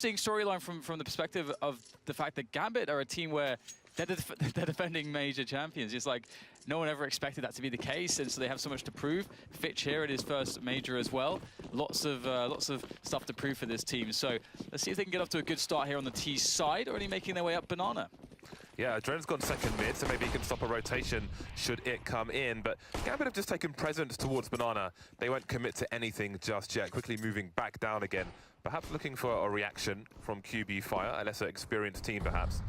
interesting storyline from the perspective of the fact that GAMBIT are a team where they're defending major champions. It's like no one ever expected that to be the case, and so they have so much to prove. Fitch here at his first major as well. Lots of stuff to prove for this team. So let's see if they can get off to a good start here on the T side, already making their way up Banana. Yeah, Adren's gone second mid, so maybe he can stop a rotation should it come in. But GAMBIT have just taken presence towards Banana. They won't commit to anything just yet, quickly moving back down again. Perhaps looking for a reaction from QB Fire, a lesser experienced team perhaps.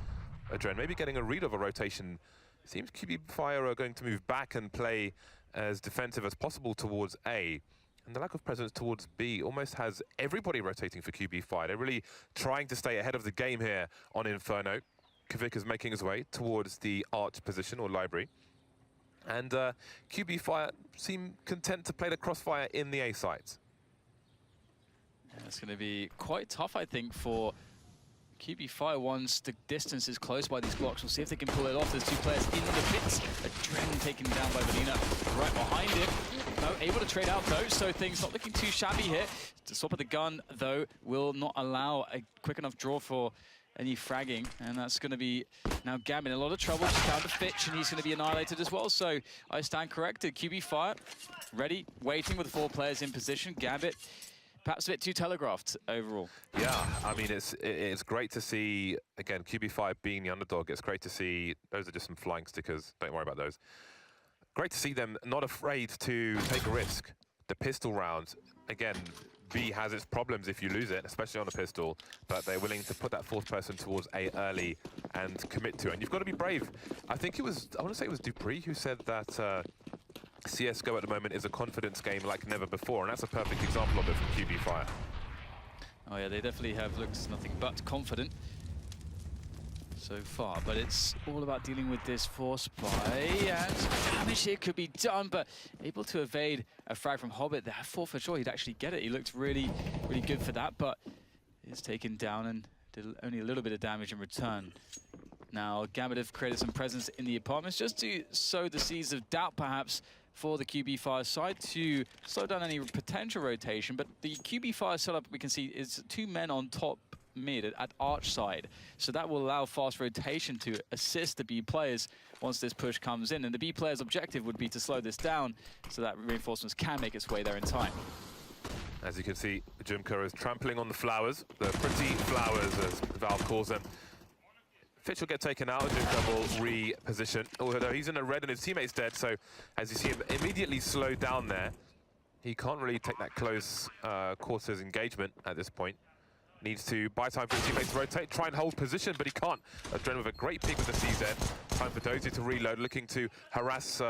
Adren maybe getting a read of a rotation. It seems QB Fire are going to move back and play as defensive as possible towards A. And the lack of presence towards B almost has everybody rotating for QB Fire. They're really trying to stay ahead of the game here on Inferno. Kvik is making his way towards the arch position or library. And QB Fire seem content to play the crossfire in the A site. Yeah, it's going to be quite tough, I think, for QB Fire once the distance is close by these blocks. We'll see if they can pull it off. There's two players in the pits. Adren taken down by Vanina right behind him. No, able to trade out though, so things not looking too shabby here. To swap at the gun, though, will not allow a quick enough draw for any fragging, and that's going to be now GAMBIT in a lot of trouble. Just found a Fitch, and he's going to be annihilated as well. So I stand corrected. QB Fire ready, waiting with 4 players in position. GAMBIT perhaps a bit too telegraphed overall. Yeah, I mean, it's great to see, again, QB Fire being the underdog. It's great to see, those are just some flying stickers, don't worry about those. Great to see them not afraid to take a risk. The pistol round, again, B has its problems if you lose it, especially on a pistol, but they're willing to put that 4th person towards A early and commit to it. And you've got to be brave. I think it was, I want to say it was Dupree who said that CSGO at the moment is a confidence game like never before, and that's a perfect example of it from QB Fire. Oh yeah, they definitely have looked nothing but confident so far, but it's all about dealing with this force buy, and damage here could be done, but able to evade a frag from Hobbit. That 4 for sure, he'd actually get it. He looked really good for that, but is taken down and did only a little bit of damage in return. Now, GAMBIT have created some presence in the apartments just to sow the seeds of doubt, perhaps, for the QB Fire side to slow down any potential rotation. But the QB Fire setup, we can see, is 2 men on top mid at arch side. So that will allow fast rotation to assist the B players once this push comes in. And the B players' objective would be to slow this down so that reinforcements can make its way there in time. As you can see, Jumka is trampling on the flowers, the pretty flowers as Valve calls them. Fitch will get taken out, Jumka will reposition, although he's in a red and his teammate's dead, so as you see him immediately slowed down there, he can't really take that close quarters engagement at this point. Needs to buy time for his teammates to rotate, try and hold position, but he can't. Adren with a great pick with the CZ. Time for Dozier to reload, looking to harass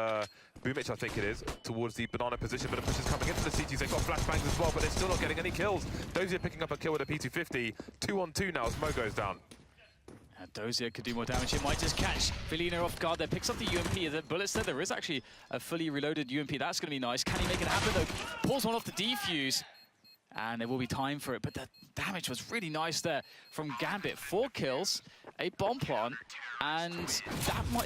Boomich, I think it is, towards the banana position, but a push is coming into the CTs. They've got flashbangs as well, but they're still not getting any kills. Dozier picking up a kill with a P250. 2-on-2 now as Mo goes down. And Dozier could do more damage. It might just catch Felina off guard there. Picks up the UMP. The bullets there. There is actually a fully reloaded UMP. That's going to be nice. Can he make it happen, though? Pulls one off the defuse. And there will be time for it. But the damage was really nice there from GAMBIT. 4 kills, a bomb plant, and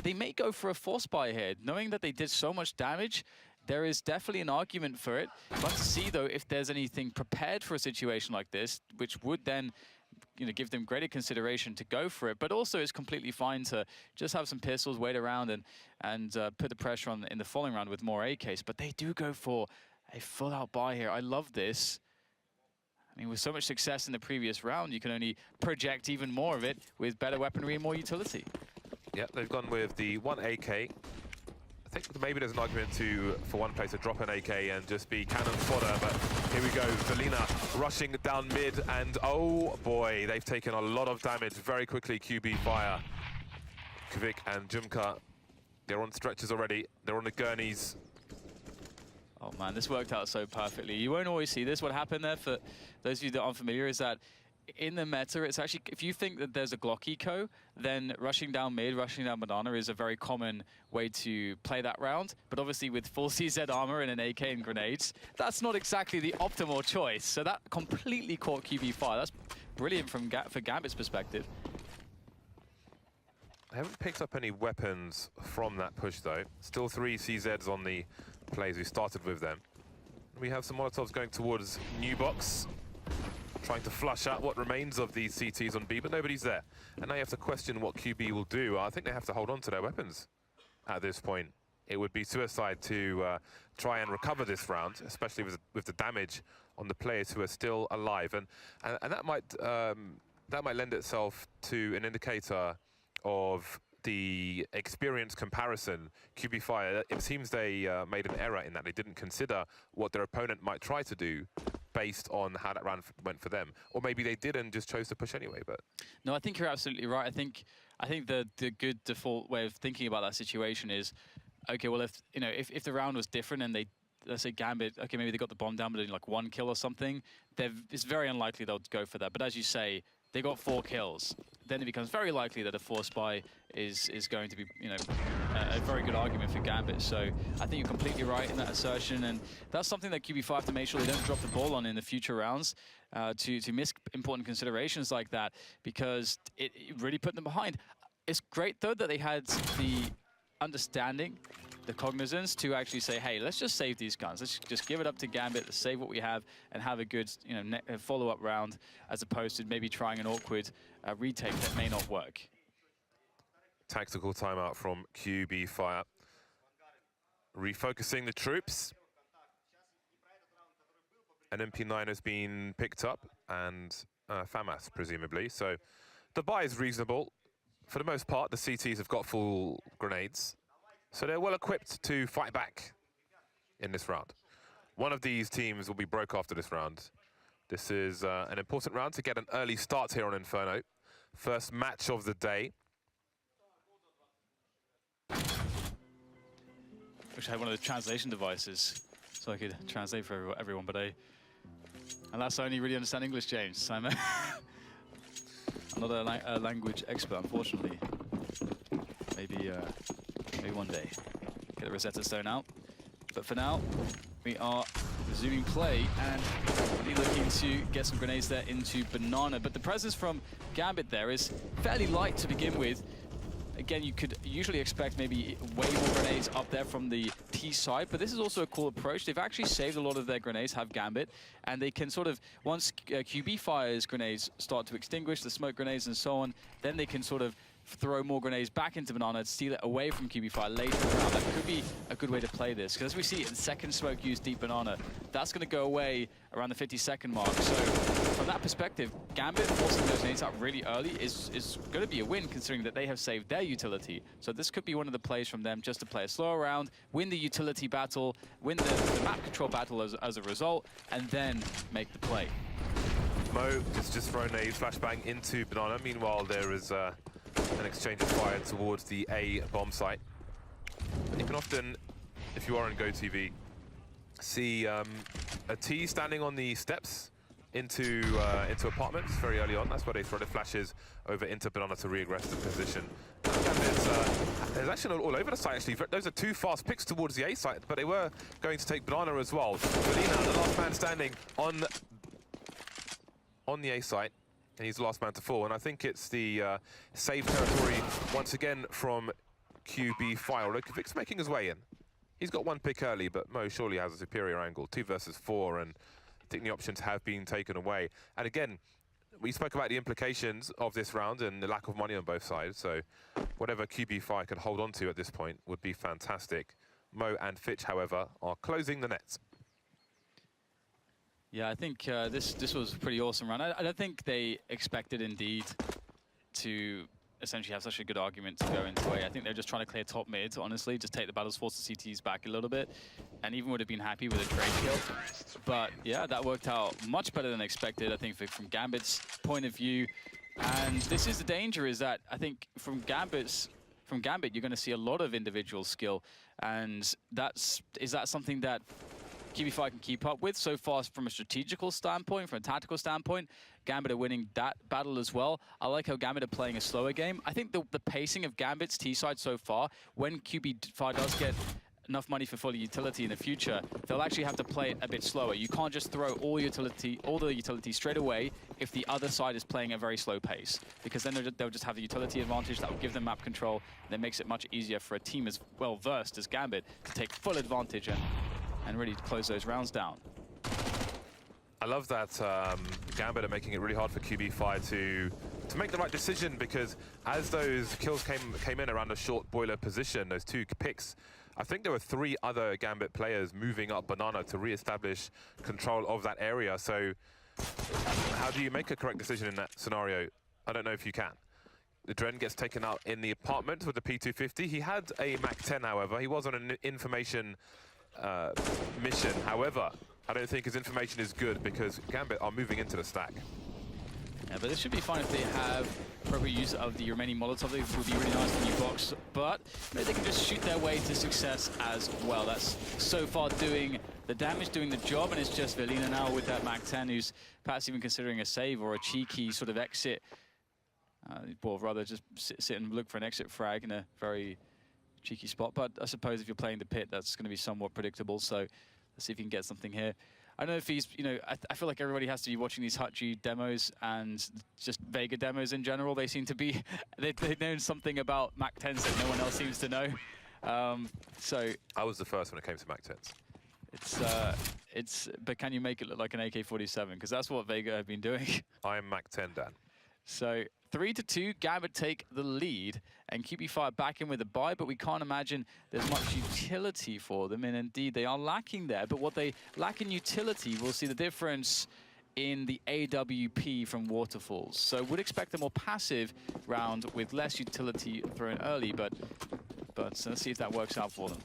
they may go for a force buy here. Knowing that they did so much damage, there is definitely an argument for it. But to see, though, if there's anything prepared for a situation like this, which would then give them greater consideration to go for it, but also it's completely fine to just have some pistols, wait around and put the pressure on in the following round with more AKs. But they do go for a full-out buy here. I love this. I mean, with so much success in the previous round, you can only project even more of it with better weaponry and more utility. Yeah, they've gone with the 1 AK. I think maybe there's an argument for one player to drop an AK and just be cannon fodder, but here we go. Felina rushing down mid, and oh boy, they've taken a lot of damage very quickly, QB Fire. Kvik and Jumka, they're on stretchers already. They're on the gurneys. Oh man, this worked out so perfectly. You won't always see this. What happened there, for those of you that aren't familiar, is that in the meta, it's actually, if you think that there's a Glock eco, then rushing down mid, rushing down banana is a very common way to play that round. But obviously with full CZ armor and an AK and grenades, that's not exactly the optimal choice. So that completely caught QB Fire. That's brilliant for GAMBIT's perspective. I haven't picked up any weapons from that push though. Still 3 CZs on the plays we started with them. We have some Molotovs going towards New Box. trying to flush out what remains of these CTs on B, but nobody's there. And now you have to question what QB will do. I think they have to hold on to their weapons at this point. It would be suicide to try and recover this round, especially with the damage on the players who are still alive. And that might lend itself to an indicator of the experience comparison. QB Fire, it seems they made an error in that they didn't consider what their opponent might try to do based on how that round went for them. Or maybe they did and just chose to push anyway. But no, I think you're absolutely right. I think the good default way of thinking about that situation is, okay, well, if the round was different and let's say Gambit, okay, maybe they got the bomb down, but in like 1 kill or something, it's very unlikely they'll go for that. But as you say, they got 4 kills. Then it becomes very likely that a force buy is going to be, a very good argument for Gambit. So I think you're completely right in that assertion, and that's something that QB5 have to make sure they don't drop the ball on in the future rounds, to miss important considerations like that, because it really put them behind. It's great though that they had the understanding, the cognizance to actually say, hey, let's just save these guns. Let's just give it up to Gambit, let's save what we have and have a good follow-up round, as opposed to maybe trying an awkward retake that may not work. Tactical timeout from QB Fire. Refocusing the troops. An MP9 has been picked up, and FAMAS, presumably. So the buy is reasonable. For the most part, the CTs have got full grenades, so they're well equipped to fight back in this round. One of these teams will be broke after this round. This is an important round to get an early start here on Inferno. First match of the day. Wish I had one of those translation devices so I could translate for everyone, but alas, I only really understand English, James. I'm not a language expert, unfortunately. Maybe one day get the Rosetta Stone out. But for now, we are resuming play and really looking to get some grenades there into Banana. But the presence from Gambit there is fairly light to begin with. Again, you could usually expect maybe way more grenades up there from the T side, but this is also a cool approach. They've actually saved a lot of their grenades, have Gambit, and they can sort of, once QB Fire's grenades start to extinguish, the smoke grenades and so on, then they can sort of throw more grenades back into Banana, steal it away from QB Fire later in the round. That could be a good way to play this, because as we see in second smoke used deep Banana, that's going to go away around the 50-second mark. So from that perspective, Gambit forcing those grenades out really early is going to be a win, considering that they have saved their utility. So this could be one of the plays from them, just to play a slower round, win the utility battle, win the map control battle as a result, and then make the play. Mo has just thrown a flashbang into Banana. Meanwhile, there is an exchange of fire towards the A bomb site. And you can often, if you are on GoTV, see a T standing on the steps into apartments very early on. That's where they throw the flashes over into Banana to re-aggress the position. There's action all over the site, actually. Those are 2 fast picks towards the A site, but they were going to take Banana as well. Felina, the last man standing on the A site, and he's the last man to fall. And I think it's the save territory once again from QB Fire. Vic's making his way in. He's got 1 pick early, but Mo surely has a superior angle. 2 versus 4, and I think the options have been taken away. And again, we spoke about the implications of this round and the lack of money on both sides. So whatever QB Fire can hold on to at this point would be fantastic. Mo and Fitch, however, are closing the nets. Yeah, I think this was a pretty awesome run. I don't think they expected, indeed, to essentially have such a good argument to go into A. I think they're just trying to clear top mid, honestly, just take the battles, force the CTs back a little bit, and even would have been happy with a trade kill. But yeah, that worked out much better than expected, I think, from Gambit's point of view. And this is the danger, is that I think from Gambit, you're going to see a lot of individual skill, and is that something that QB5 can keep up with? So far, from a strategical standpoint, from a tactical standpoint, Gambit are winning that battle as well. I like how Gambit are playing a slower game. I think the pacing of Gambit's T side so far, when QB5 does get enough money for full utility in the future, they'll actually have to play it a bit slower. You can't just throw all the utility straight away if the other side is playing a very slow pace, because then they'll just have the utility advantage. That will give them map control, and it makes it much easier for a team as well versed as Gambit to take full advantage and really close those rounds down. I love that Gambit are making it really hard for QB5 to make the right decision, because as those kills came in around a short boiler position, those 2 picks, I think there were 3 other Gambit players moving up Banana to re-establish control of that area. So how do you make a correct decision in that scenario? I don't know if you can. The Dren gets taken out in the apartment with the P250. He had a MAC-10, however. He was on an information mission. However, I don't think his information is good, because Gambit are moving into the stack. Yeah, but this should be fine if they have appropriate use of the remaining Molotov. It would be really nice for the new box, but maybe they can just shoot their way to success as well. That's so far doing the damage, doing the job, and it's just Velina now with that MAC-10, who's perhaps even considering a save or a cheeky sort of exit. Or rather just sit and look for an exit frag in a very cheeky spot. But I suppose if you're playing the pit, that's going to be somewhat predictable. So let's see if he can get something here. I don't know if he's, you know, I feel like everybody has to be watching these Hutchie demos and just Vega demos in general. They seem to be, they've known something about MAC-10s that no one else seems to know. So I was the first when it came to MAC-10s. But can you make it look like an AK-47? Because that's what Vega have been doing. I am MAC-10, Dan. So 3-2, Gambit take the lead, and QB5 back in with a buy, but we can't imagine there's much utility for them, and indeed they are lacking there. But what they lack in utility, we'll see the difference in the AWP from Waterfalls. So would expect a more passive round with less utility thrown early, but let's see if that works out for them.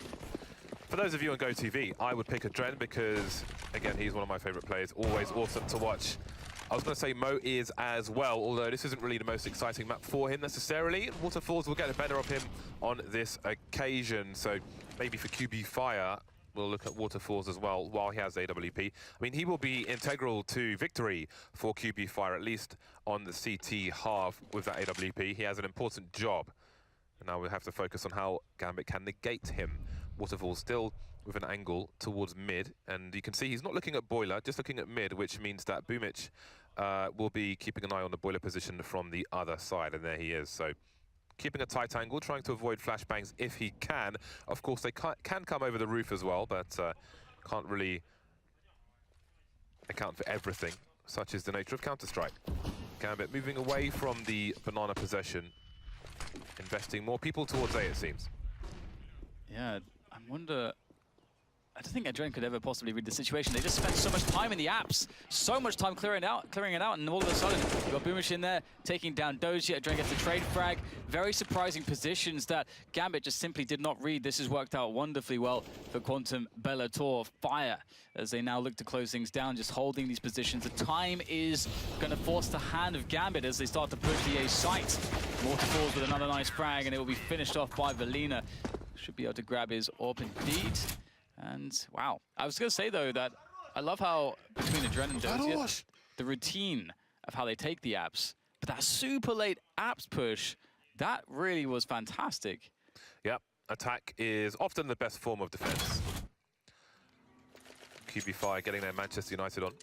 For those of you on GoTV, I would pick a Dren because, again, he's one of my favorite players, always awesome to watch. I was going to say Mo is as well, although this isn't really the most exciting map for him necessarily. Waterfalls will get the better of him on this occasion, so maybe for QB Fire, we'll look at Waterfalls as well while he has AWP. I mean, he will be integral to victory for QB Fire, at least on the CT half with that AWP. He has an important job. And now we'll have to focus on how Gambit can negate him. Waterfalls still with an angle towards mid, and you can see he's not looking at boiler, just looking at mid, which means that Boomich will be keeping an eye on the boiler position from the other side, and there he is. So keeping a tight angle, trying to avoid flashbangs if he can. Of course, they can come over the roof as well, but can't really account for everything. Such is the nature of Counter-Strike. Gambit moving away from the banana possession, investing more people towards A, it seems. Yeah, I wonder. I don't think Adren could ever possibly read the situation. They just spent so much time in the apps, so much time clearing it out, and all of a sudden, you've got Boomish in there, taking down Doji. Adren gets a trade frag. Very surprising positions that Gambit just simply did not read. This has worked out wonderfully well for Quantum Bellator. Fire, as they now look to close things down, just holding these positions. The time is going to force the hand of Gambit as they start to push the A site. Waterfalls with another nice frag, and it will be finished off by Velina. Should be able to grab his AWP indeed. And wow, I was going to say though that I love how between Adren and Dozier, the routine of how they take the apps, but that super late apps push, that really was fantastic. Yep, attack is often the best form of defense. QB Fire getting their Manchester United on.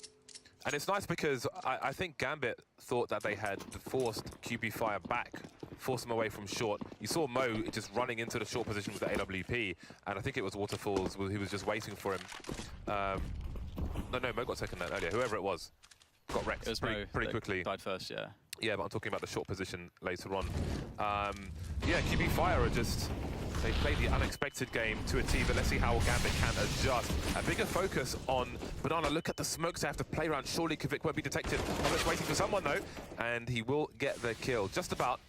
And it's nice because I think Gambit thought that they had forced QB Fire back, forced him away from short. You saw Mo just running into the short position with the AWP, and I think it was Waterfalls who was just waiting for him. No, Mo got second that earlier. Whoever it was got wrecked pretty quickly. Died first, yeah. Yeah, but I'm talking about the short position later on. Yeah, QB Fire are just... They played the unexpected game to a T, but let's see how Gambit can adjust. A bigger focus on Banana. Look at the smokes they have to play around. Surely Kvik won't be detected. I'm just waiting for someone, though. And he will get the kill. Just about.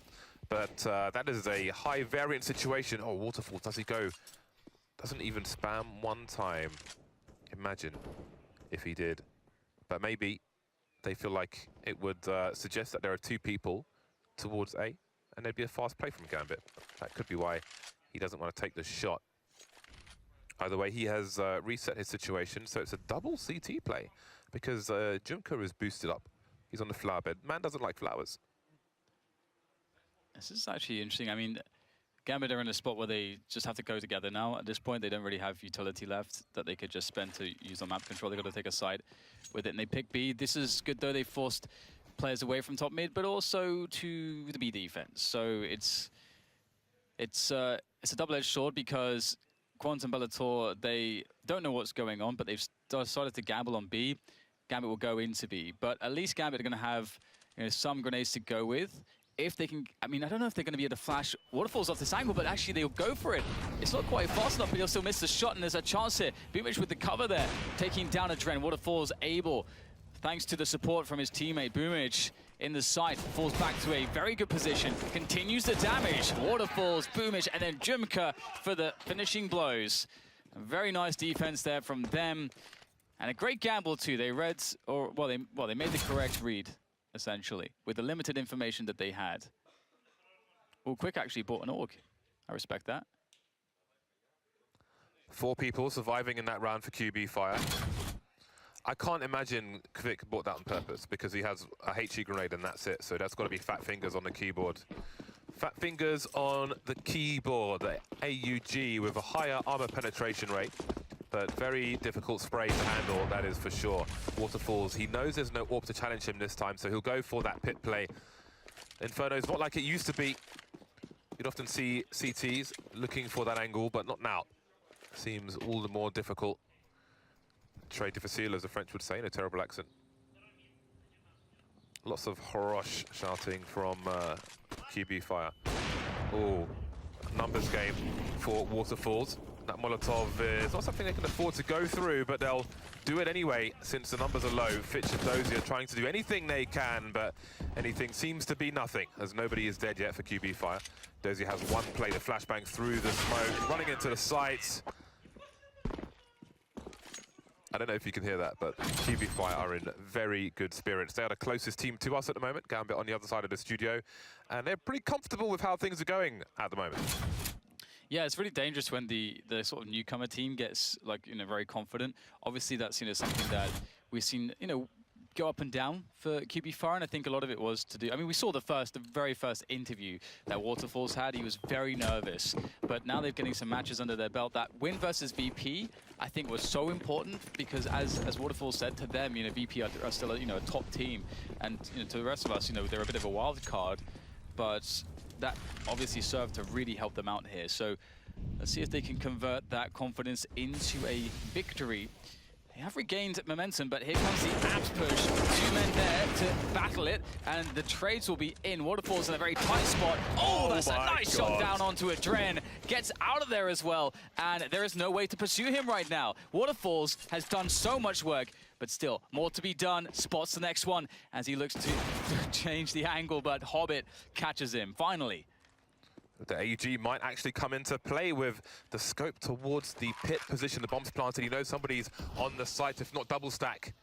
But that is a high variant situation. Oh, Waterfall, does he go? Doesn't even spam one time. Imagine if he did. But maybe they feel like it would suggest that there are 2 people towards A, and there'd be a fast play from Gambit. That could be why he doesn't want to take the shot. Either way, he has reset his situation, so it's a double CT play because Junko is boosted up. He's on the flower bed. Man doesn't like flowers. This is actually interesting. I mean, Gambit are in a spot where they just have to go together now. At this point, they don't really have utility left that they could just spend to use on map control. They've got to take a side with it, and they pick B. This is good, though. They forced players away from top mid, but also to the B defense. So it's a double-edged sword because Quantum Bellator, they don't know what's going on, but they've started to gamble on B. Gambit will go into B. But at least Gambit are going to have some grenades to go with. If they can, I mean, I don't know if they're going to be able to flash Waterfalls off this angle, but actually they'll go for it. It's not quite fast enough, but he'll still miss the shot, and there's a chance here. Boomich with the cover there, taking down Adren. Waterfalls able, thanks to the support from his teammate Boomich in the site, falls back to a very good position, continues the damage. Waterfalls, Boomich, and then Jumka for the finishing blows. A very nice defense there from them, and a great gamble too. They read, they made the correct read, essentially, with the limited information that they had. Well, Quick actually bought an AUG. I respect that. 4 people surviving in that round for QB Fire. I can't imagine Quick bought that on purpose because he has a HE grenade and that's it. So that's got to be fat fingers on the keyboard. Fat fingers on the keyboard. The AUG with a higher armor penetration rate, but very difficult spray to handle, that is for sure. Waterfalls, he knows there's no AWP to challenge him this time, so he'll go for that pit play. Inferno's not like it used to be. You'd often see CTs looking for that angle, but not now. Seems all the more difficult. Très difficile, as the French would say, in a terrible accent. Lots of Horosh shouting from QB Fire. Oh, numbers game for Waterfalls. That Molotov is not something they can afford to go through, but they'll do it anyway since the numbers are low. Fitch and Dozier trying to do anything they can, but anything seems to be nothing, as nobody is dead yet for QB Fire. Dozier has one play, the flashbang through the smoke, running into the sights. I don't know if you can hear that, but QB Fire are in very good spirits. They are the closest team to us at the moment, Gambit on the other side of the studio, and they're pretty comfortable with how things are going at the moment. Yeah, it's really dangerous when the sort of newcomer team gets very confident. Obviously, that's something that we've seen go up and down for QB Fire, and I think a lot of it was to do. I mean, we saw the very first interview that Waterfalls had. He was very nervous, but now they're getting some matches under their belt. That win versus VP, I think, was so important because, as Waterfalls said to them, VP are still a top team, and to the rest of us, they're a bit of a wild card, but that obviously served to really help them out here. So let's see if they can convert that confidence into a victory. They have regained momentum, but here comes the abs push. 2 men there to battle it, and the trades will be in. Waterfalls in a very tight spot. Oh, that's a nice shot down onto Adren. Gets out of there as well, and there is no way to pursue him right now. Waterfalls has done so much work, but still, more to be done. Spots the next one as he looks to change the angle, but Hobbit catches him, finally. The AUG might actually come into play with the scope towards the pit position. The bomb's planted. He knows somebody's on the site, if not double stack.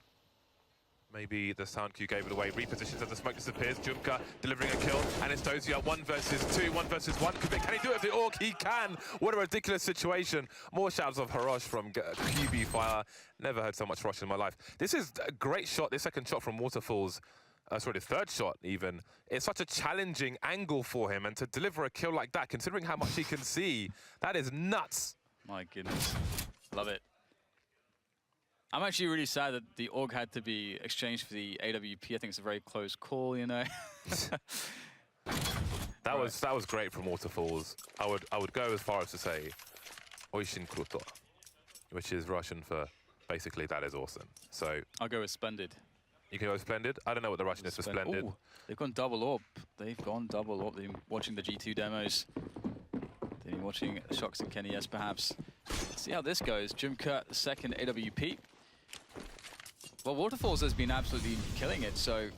Maybe the sound cue gave it away. Repositions as the smoke disappears. Jumka delivering a kill, and it's Dozier 1 versus 2, 1 versus 1. Can he do it with the AUG? He can! What a ridiculous situation. More shouts of Horosh from QB Fire. Never heard so much Horosh in my life. This is a great shot, this second shot from Waterfalls. Sorry, the third shot even. It's such a challenging angle for him, and to deliver a kill like that, considering how much he can see, that is nuts. My goodness, love it. I'm actually really sad that the AUG had to be exchanged for the AWP. I think it's a very close call, That was great from Waterfalls. I would go as far as to say Oishin Kruto, which is Russian for basically that is awesome. So I'll go with splendid. You can go Splendid. I don't know what the Russian is for Splendid. Ooh, they've gone double AWP. They've gone double AWP. They've been watching the G2 demos. They've been watching Shox and Kenny S, perhaps. Let's see how this goes. Jumka, the second AWP. Well, Waterfalls has been absolutely killing it, so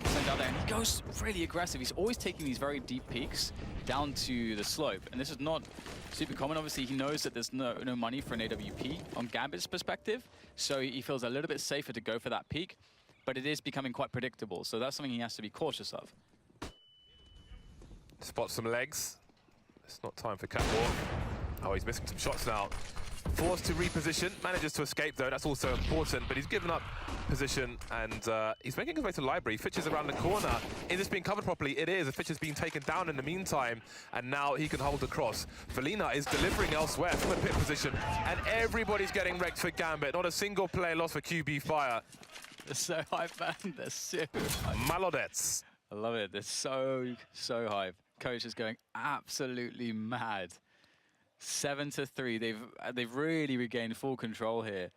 sent out there, and he goes really aggressive. He's always taking these very deep peaks down to the slope, and this is not super common. Obviously, he knows that there's no money for an AWP on Gambit's perspective, so he feels a little bit safer to go for that peak. But it is becoming quite predictable, so that's something he has to be cautious of. Spot some legs. It's not time for catwalk. Oh, he's missing some shots now. Forced to reposition, manages to escape though, that's also important, but he's given up position, and he's making his way to the library. Fitch is around the corner. Is this being covered properly? It is. Fitch has been taken down in the meantime, and now he can hold across. Felina is delivering elsewhere from a pit position, and everybody's getting wrecked for Gambit. Not a single player lost for QB Fire. They're so hype, man. They're so hype. Malodets. I love it. They're so hype. Coach is going absolutely mad. 7-3. They've really regained full control here.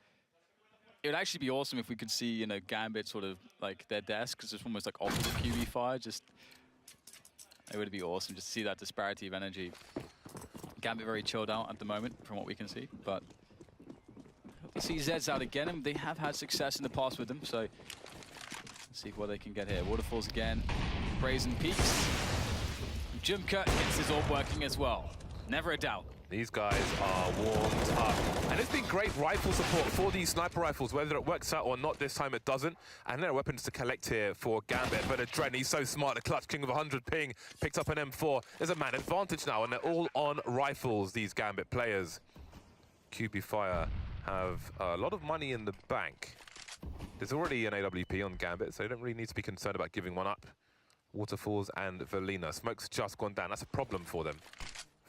It would actually be awesome if we could see, you know, Gambit sort of like their desk, because it's almost like opposite QB Fire. Just, it would be awesome just to see that disparity of energy. Gambit very chilled out at the moment, from what we can see, but let's see Zeds out again, and they have had success in the past with them, so let's see what they can get here. Waterfalls again, Brazen Peaks. Jumka gets his orb working as well. Never a doubt. These guys are warmed up. And it's been great rifle support for these sniper rifles, whether it works out or not. This time it doesn't. And there are weapons to collect here for Gambit. But Adren, he's so smart. The clutch king of 100 ping picks up an M4. There's a man advantage now, and they're all on rifles, these Gambit players. QB Fire have a lot of money in the bank. There's already an AWP on Gambit, so they don't really need to be concerned about giving one up. Waterfalls and Velina. Smoke's just gone down. That's a problem for them.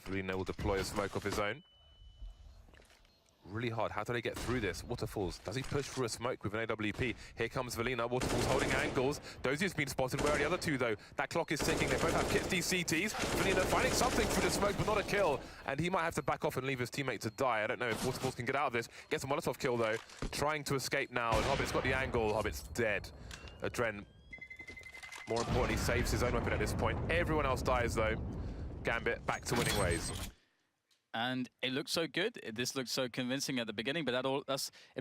Velina will deploy a smoke of his own. Really hard. How do they get through this? Waterfalls. Does he push through a smoke with an AWP? Here comes Velina. Waterfalls holding angles. Dozier's been spotted. Where are the other two, though? That clock is ticking. They both have kits, these CTs. Velina finding something through the smoke, but not a kill. And he might have to back off and leave his teammate to die. I don't know if Waterfalls can get out of this. Gets a Molotov kill, though. Trying to escape now. And Hobbit's got the angle. Hobbit's dead. Adren, more importantly, saves his own weapon at this point. Everyone else dies, though. Gambit back to winning ways. And it looked so good. This looked so convincing at the beginning, but it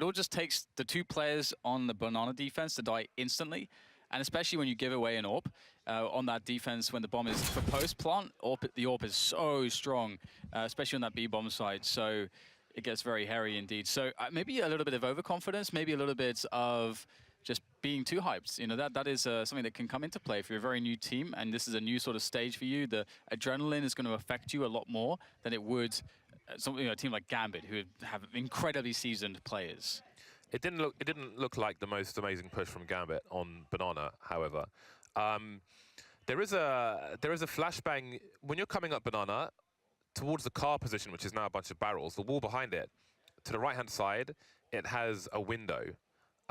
all just takes the two players on the Banana defense to die instantly. And especially when you give away an AWP on that defense when the bomb is for post-plant, the AWP is so strong, especially on that B-bomb side. So it gets very hairy indeed. So maybe a little bit of overconfidence, maybe a little bit of just being too hyped. You know, that is something that can come into play if you're a very new team and this is a new sort of stage for you. The adrenaline is going to affect you a lot more than it would a team like Gambit, who have incredibly seasoned players. It didn't look like the most amazing push from Gambit on Banana, however. There is a flashbang when you're coming up Banana towards the car position, which is now a bunch of barrels. The wall behind it, to the right-hand side, it has a window.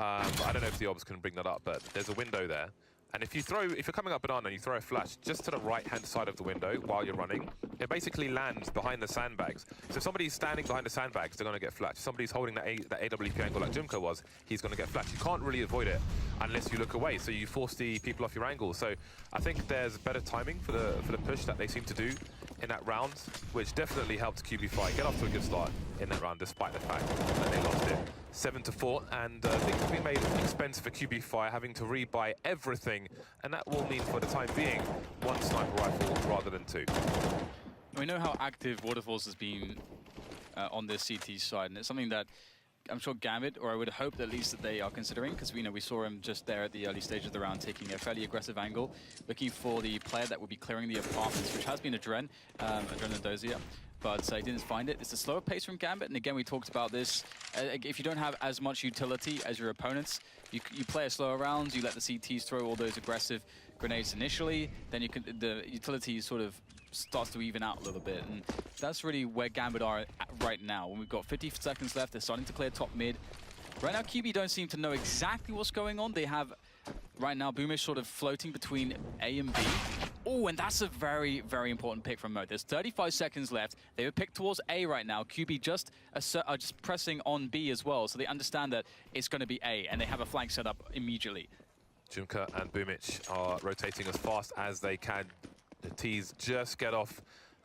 I don't know if the obs can bring that up, but there's a window there. And if you're coming up Banana and you throw a flash just to the right-hand side of the window while you're running, it basically lands behind the sandbags. So if somebody's standing behind the sandbags, they're going to get flashed. If somebody's holding that AWP angle like Jumka was, he's going to get flashed. You can't really avoid it unless you look away, so you force the people off your angle. So I think there's better timing for the push that they seem to do in that round, which definitely helped QB Fire get off to a good start in that round, despite the fact that they lost it 7-4. And things have been made expensive for QB Fire, having to rebuy everything, and that will mean, for the time being, one sniper rifle rather than two. We know how active Waterfalls has been on this CT side, and it's something that I'm sure Gambit, or I would hope at least that they are considering, because we saw him just there at the early stage of the round taking a fairly aggressive angle, looking for the player that would be clearing the apartments, which has been Adren and Dozier, but he didn't find it. It's a slower pace from Gambit, and again, we talked about this. If you don't have as much utility as your opponents, you play a slower rounds, you let the CTs throw all those aggressive grenades initially, then the utility sort of starts to even out a little bit, and that's really where Gambit are at right now. When we've got 50 seconds left, they're starting to clear top mid. Right now, QB don't seem to know exactly what's going on. They have, right now, Boomish sort of floating between A and B. Oh, and that's a very, very important pick from Mo. There's 35 seconds left. They were picked towards A right now. QB are just pressing on B as well, so they understand that it's going to be A, and they have a flank set up immediately. Jumka and Boomish are rotating as fast as they can. The T's just get off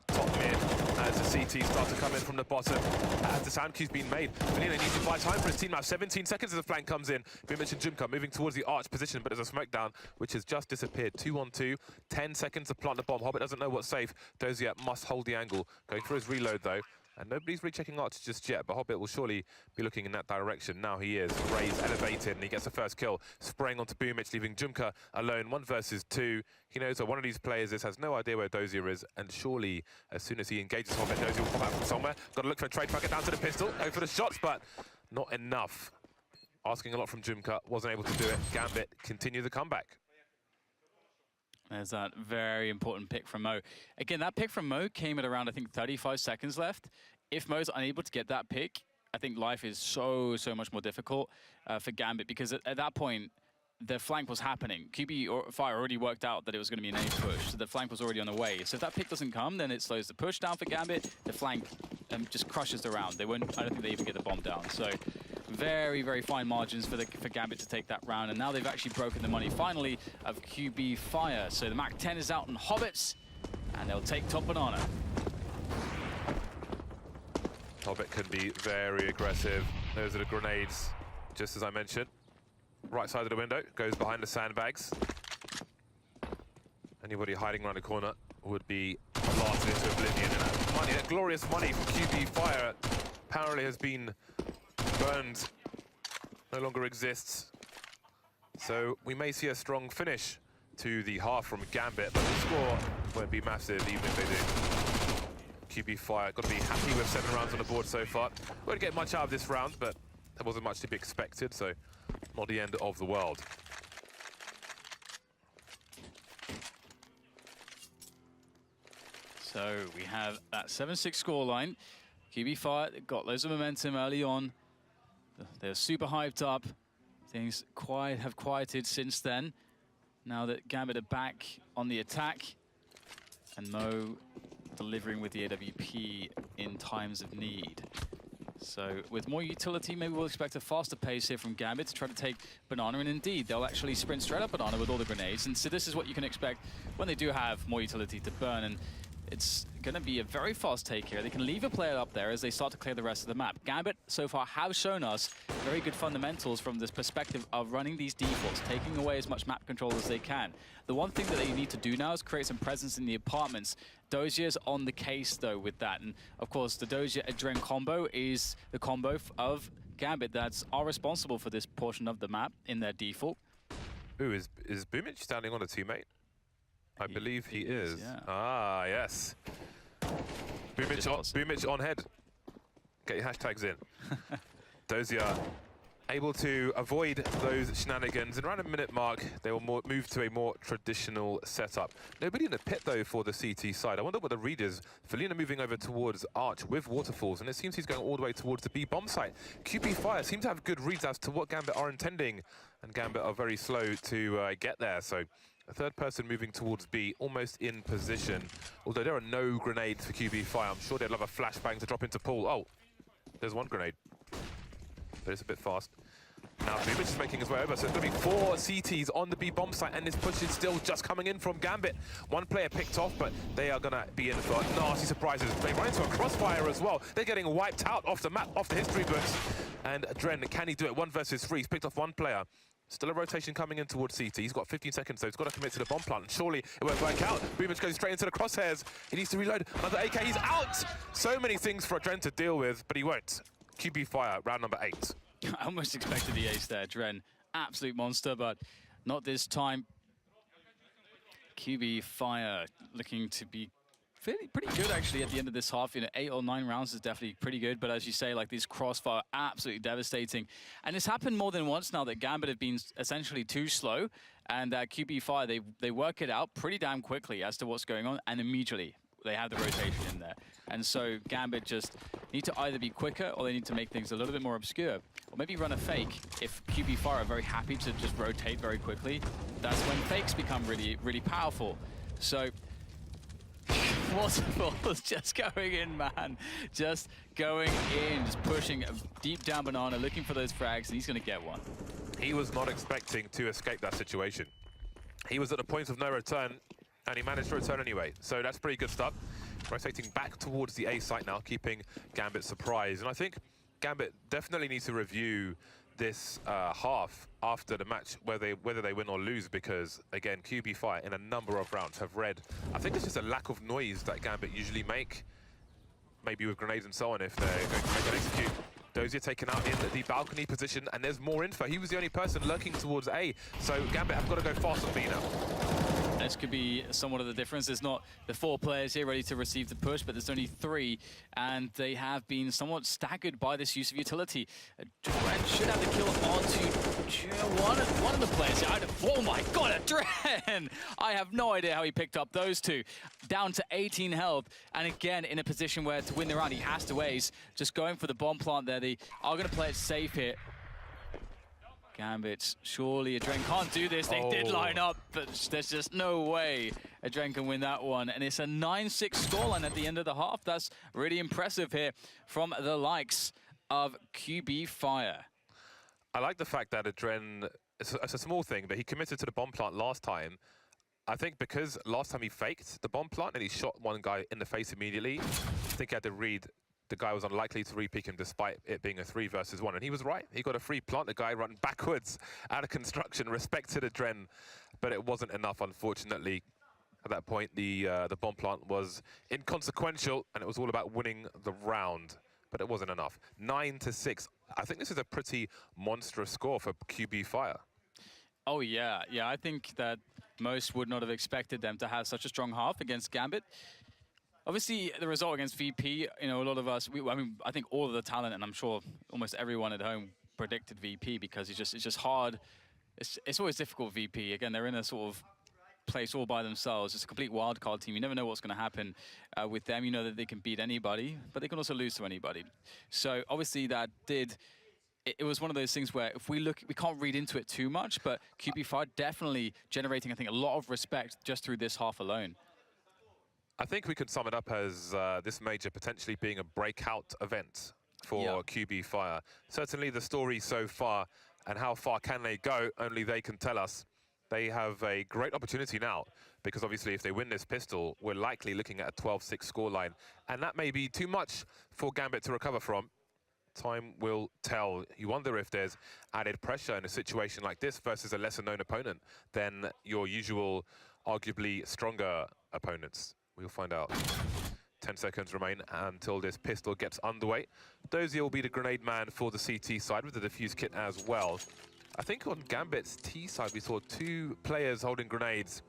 top mid as the CTs start to come in from the bottom. As the sound cue's been made, Velina needs to buy time for his team now. 17 seconds as the flank comes in. Boomish and Jumka moving towards the arch position, but there's a smoke down, which has just disappeared. 2-on-2, 10 seconds to plant the bomb. Hobbit doesn't know what's safe. Dozier must hold the angle. Going for his reload, though. And nobody's rechecking arch just yet, but Hobbit will surely be looking in that direction. Now he is. Raised, elevated, and he gets the first kill. Spraying onto Boomish, leaving Jumka alone. 1 versus 2. He knows that one of these players has no idea where Dozier is, and surely, as soon as he engages Hobbit, Dozier will pop out from somewhere. Got to look for a trade, try to get down to the pistol, go for the shots, but not enough. Asking a lot from Jumka, wasn't able to do it. Gambit continue the comeback. There's that very important pick from Mo. Again, that pick from Mo came at around, I think, 35 seconds left. If Mo's unable to get that pick, I think life is so much more difficult for Gambit, because at that point, the flank was happening. QB Fire already worked out that it was going to be an A push, so the flank was already on the way. So if that pick doesn't come, then it slows the push down for Gambit. The flank just crushes the round. I don't think they even get the bomb down. So Very, very fine margins for GAMBIT to take that round, and now they've actually broken the money, finally, of QB Fire. So the MAC-10 is out on Hobbits, and they'll take top Banana. Hobbit can be very aggressive. Those are the grenades, just as I mentioned. Right side of the window, goes behind the sandbags. Anybody hiding around the corner would be blasted into oblivion. And that money, that glorious money from QB Fire apparently has been burned, no longer exists. So we may see a strong finish to the half from GAMBIT, but the score won't be massive even if they do. QB Fire got to be happy with 7 rounds on the board so far. Won't get much out of this round, but there wasn't much to be expected, so not the end of the world. So we have that 7-6 scoreline. QB Fire got loads of momentum early on. They're super hyped up. Things have quieted since then. Now that GAMBIT are back on the attack, and Mo delivering with the AWP in times of need. So with more utility, maybe we'll expect a faster pace here from GAMBIT to try to take Banana, and indeed, they'll actually sprint straight up Banana with all the grenades. And so this is what you can expect when they do have more utility to burn. And it's going to be a very fast take here. They can leave a player up there as they start to clear the rest of the map. GAMBIT so far have shown us very good fundamentals from this perspective of running these defaults, taking away as much map control as they can. The one thing that they need to do now is create some presence in the apartments. Dozier's on the case though with that, and of course the Dozier-Adren combo is the combo of GAMBIT that's are responsible for this portion of the map in their default. Ooh, is Boomich standing on a teammate? I believe he is. Yeah. Ah, yes. Boomich on head. Get your hashtags in. Dozier able to avoid those shenanigans, and around a minute mark, they will move to a more traditional setup. Nobody in the pit, though, for the CT side. I wonder what the read is. Felina moving over towards Arch with Waterfalls, and it seems he's going all the way towards the B bomb site. QB Fire seem to have good reads as to what GAMBIT are intending, and GAMBIT are very slow to get there. So a third person moving towards B, almost in position. Although there are no grenades for QB Fire, I'm sure they'd love a flashbang to drop into pool. Oh, there's one grenade, but it's a bit fast. Now Boomich is making his way over, so it's going to be 4 CTs on the B bomb site, and this push is still just coming in from GAMBIT. One player picked off, but they are going to be in for nasty surprises. They run into a crossfire as well. They're getting wiped out off the map, off the history books. And Dren, can he do it? 1 versus 3. He's picked off one player. Still a rotation coming in towards CT. He's got 15 seconds, so he's got to commit to the bomb plant. Surely it won't work out. Boomich goes straight into the crosshairs. He needs to reload. Another AK, he's out! So many things for Dren to deal with, but he won't. QB Fire, round number 8. I almost expected the ace there, Dren. Absolute monster, but not this time. QB Fire looking to be pretty good, actually, at the end of this half. 8 or 9 rounds is definitely pretty good, but as you say, like, these crossfire are absolutely devastating. And it's happened more than once now that GAMBIT have been essentially too slow, and QB Fire, they work it out pretty damn quickly as to what's going on, and immediately they have the rotation in there. And so GAMBIT just need to either be quicker, or they need to make things a little bit more obscure, or maybe run a fake. If QB Fire are very happy to just rotate very quickly, that's when fakes become really, really powerful. So Waterfalls just going in, man. Just going in, just pushing deep down Banana, looking for those frags, and he's going to get one. He was not expecting to escape that situation. He was at the point of no return, and he managed to return anyway. So that's pretty good stuff. Rotating back towards the A site now, keeping GAMBIT surprised. And I think GAMBIT definitely needs to review this half after the match, whether they win or lose, because again, QB Fire in a number of rounds have read. I think it's just a lack of noise that GAMBIT usually make, maybe with grenades and so on, if they're going to make an execute. Dozier taken out in the balcony position, and there's more info. He was the only person lurking towards A, so GAMBIT have got to go fast on B now. This could be somewhat of the difference. There's not the 4 players here ready to receive the push, but there's only 3, and they have been somewhat staggered by this use of utility. Dren should have the kill onto one of the players here. Oh my god, Dren! I have no idea how he picked up those 2. Down to 18 health, and again in a position where to win the round he has to ace. Just going for the bomb plant there. They are going to play it safe here. GAMBIT, surely Adren can't do this. They did line up, but there's just no way Adren can win that one. And it's a 9-6 scoreline at the end of the half. That's really impressive here from the likes of QB Fire. I like the fact that Adren, it's a small thing, but he committed to the bomb plant last time. I think because last time he faked the bomb plant and he shot one guy in the face immediately, I think he had to read the guy was unlikely to re-peek him despite it being a 3 versus 1. And he was right. He got a free plant. The guy run backwards out of construction. Respect to the Adren, but it wasn't enough, unfortunately. At that point, the bomb plant was inconsequential, and it was all about winning the round. But it wasn't enough. 9-6. I think this is a pretty monstrous score for QB Fire. Oh, yeah. Yeah, I think that most would not have expected them to have such a strong half against GAMBIT. Obviously, the result against VP, you know, a lot of us, I mean, I think all of the talent, and I'm sure almost everyone at home predicted VP because it's just hard. It's always difficult, VP. Again, they're in a sort of place all by themselves. It's a complete wildcard team. You never know what's going to happen with them. You know that they can beat anybody, but they can also lose to anybody. So obviously that did... It was one of those things where if we look, we can't read into it too much, but QB5 definitely generating, I think, a lot of respect just through this half alone. I think we could sum it up as this major potentially being a breakout event for QB Fire. Certainly the story so far, and how far can they go, only they can tell us. They have a great opportunity now, because obviously if they win this pistol, we're likely looking at a 12-6 scoreline. And that may be too much for GAMBIT to recover from. Time will tell. You wonder if there's added pressure in a situation like this versus a lesser-known opponent than your usual, arguably stronger opponents. We'll find out. 10 seconds remain until this pistol gets underway. Dozier will be the grenade man for the CT side with the defuse kit as well. I think on GAMBIT's T side we saw 2 players holding grenades,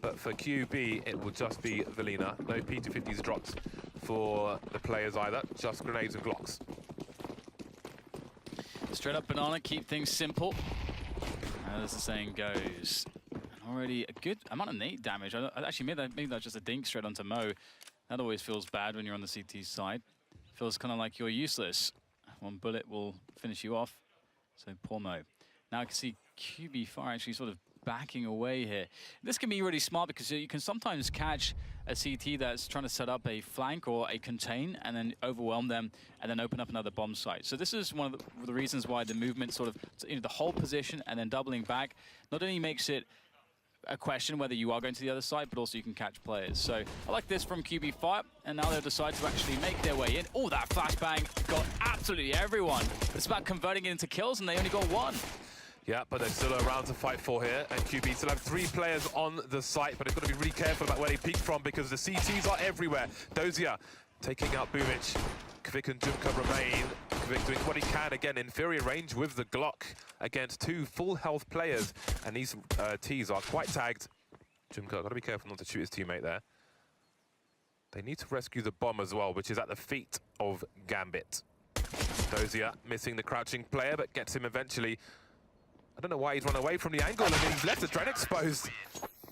but for QB it will just be Velina. No P250s dropped for the players either, just grenades and Glocks. Straight up banana, keep things simple, as the saying goes. Already a good amount of nade damage. I actually made that just a dink straight onto Mo. That always feels bad when you're on the CT side. Feels kind of like you're useless. One bullet will finish you off. So poor Mo. Now I can see QB Fire actually sort of backing away here. This can be really smart because you can sometimes catch a CT that's trying to set up a flank or a contain and then overwhelm them and then open up another bomb site. So this is one of the reasons why the movement sort of, you know, the whole position and then doubling back not only makes it a question whether you are going to the other side, but also you can catch players. So I like this from QB Fire, and now they've decided to actually make their way in. Oh, that flashbang got absolutely everyone. But it's about converting it into kills, and they only got 1. Yeah, but there's still a round to fight for here, and QB still have 3 players on the site, but they've got to be really careful about where they peek from because the CTs are everywhere. Dozier taking out Bumich. Kvik and Jumka remain. Kvik doing what he can, again, inferior range with the Glock against 2 full health players, and these Ts are quite tagged. Jumka, got to be careful not to shoot his teammate there. They need to rescue the bomb as well, which is at the feet of GAMBIT. Dozier missing the crouching player, but gets him eventually. I don't know why he's run away from the angle and he's left the Dren exposed.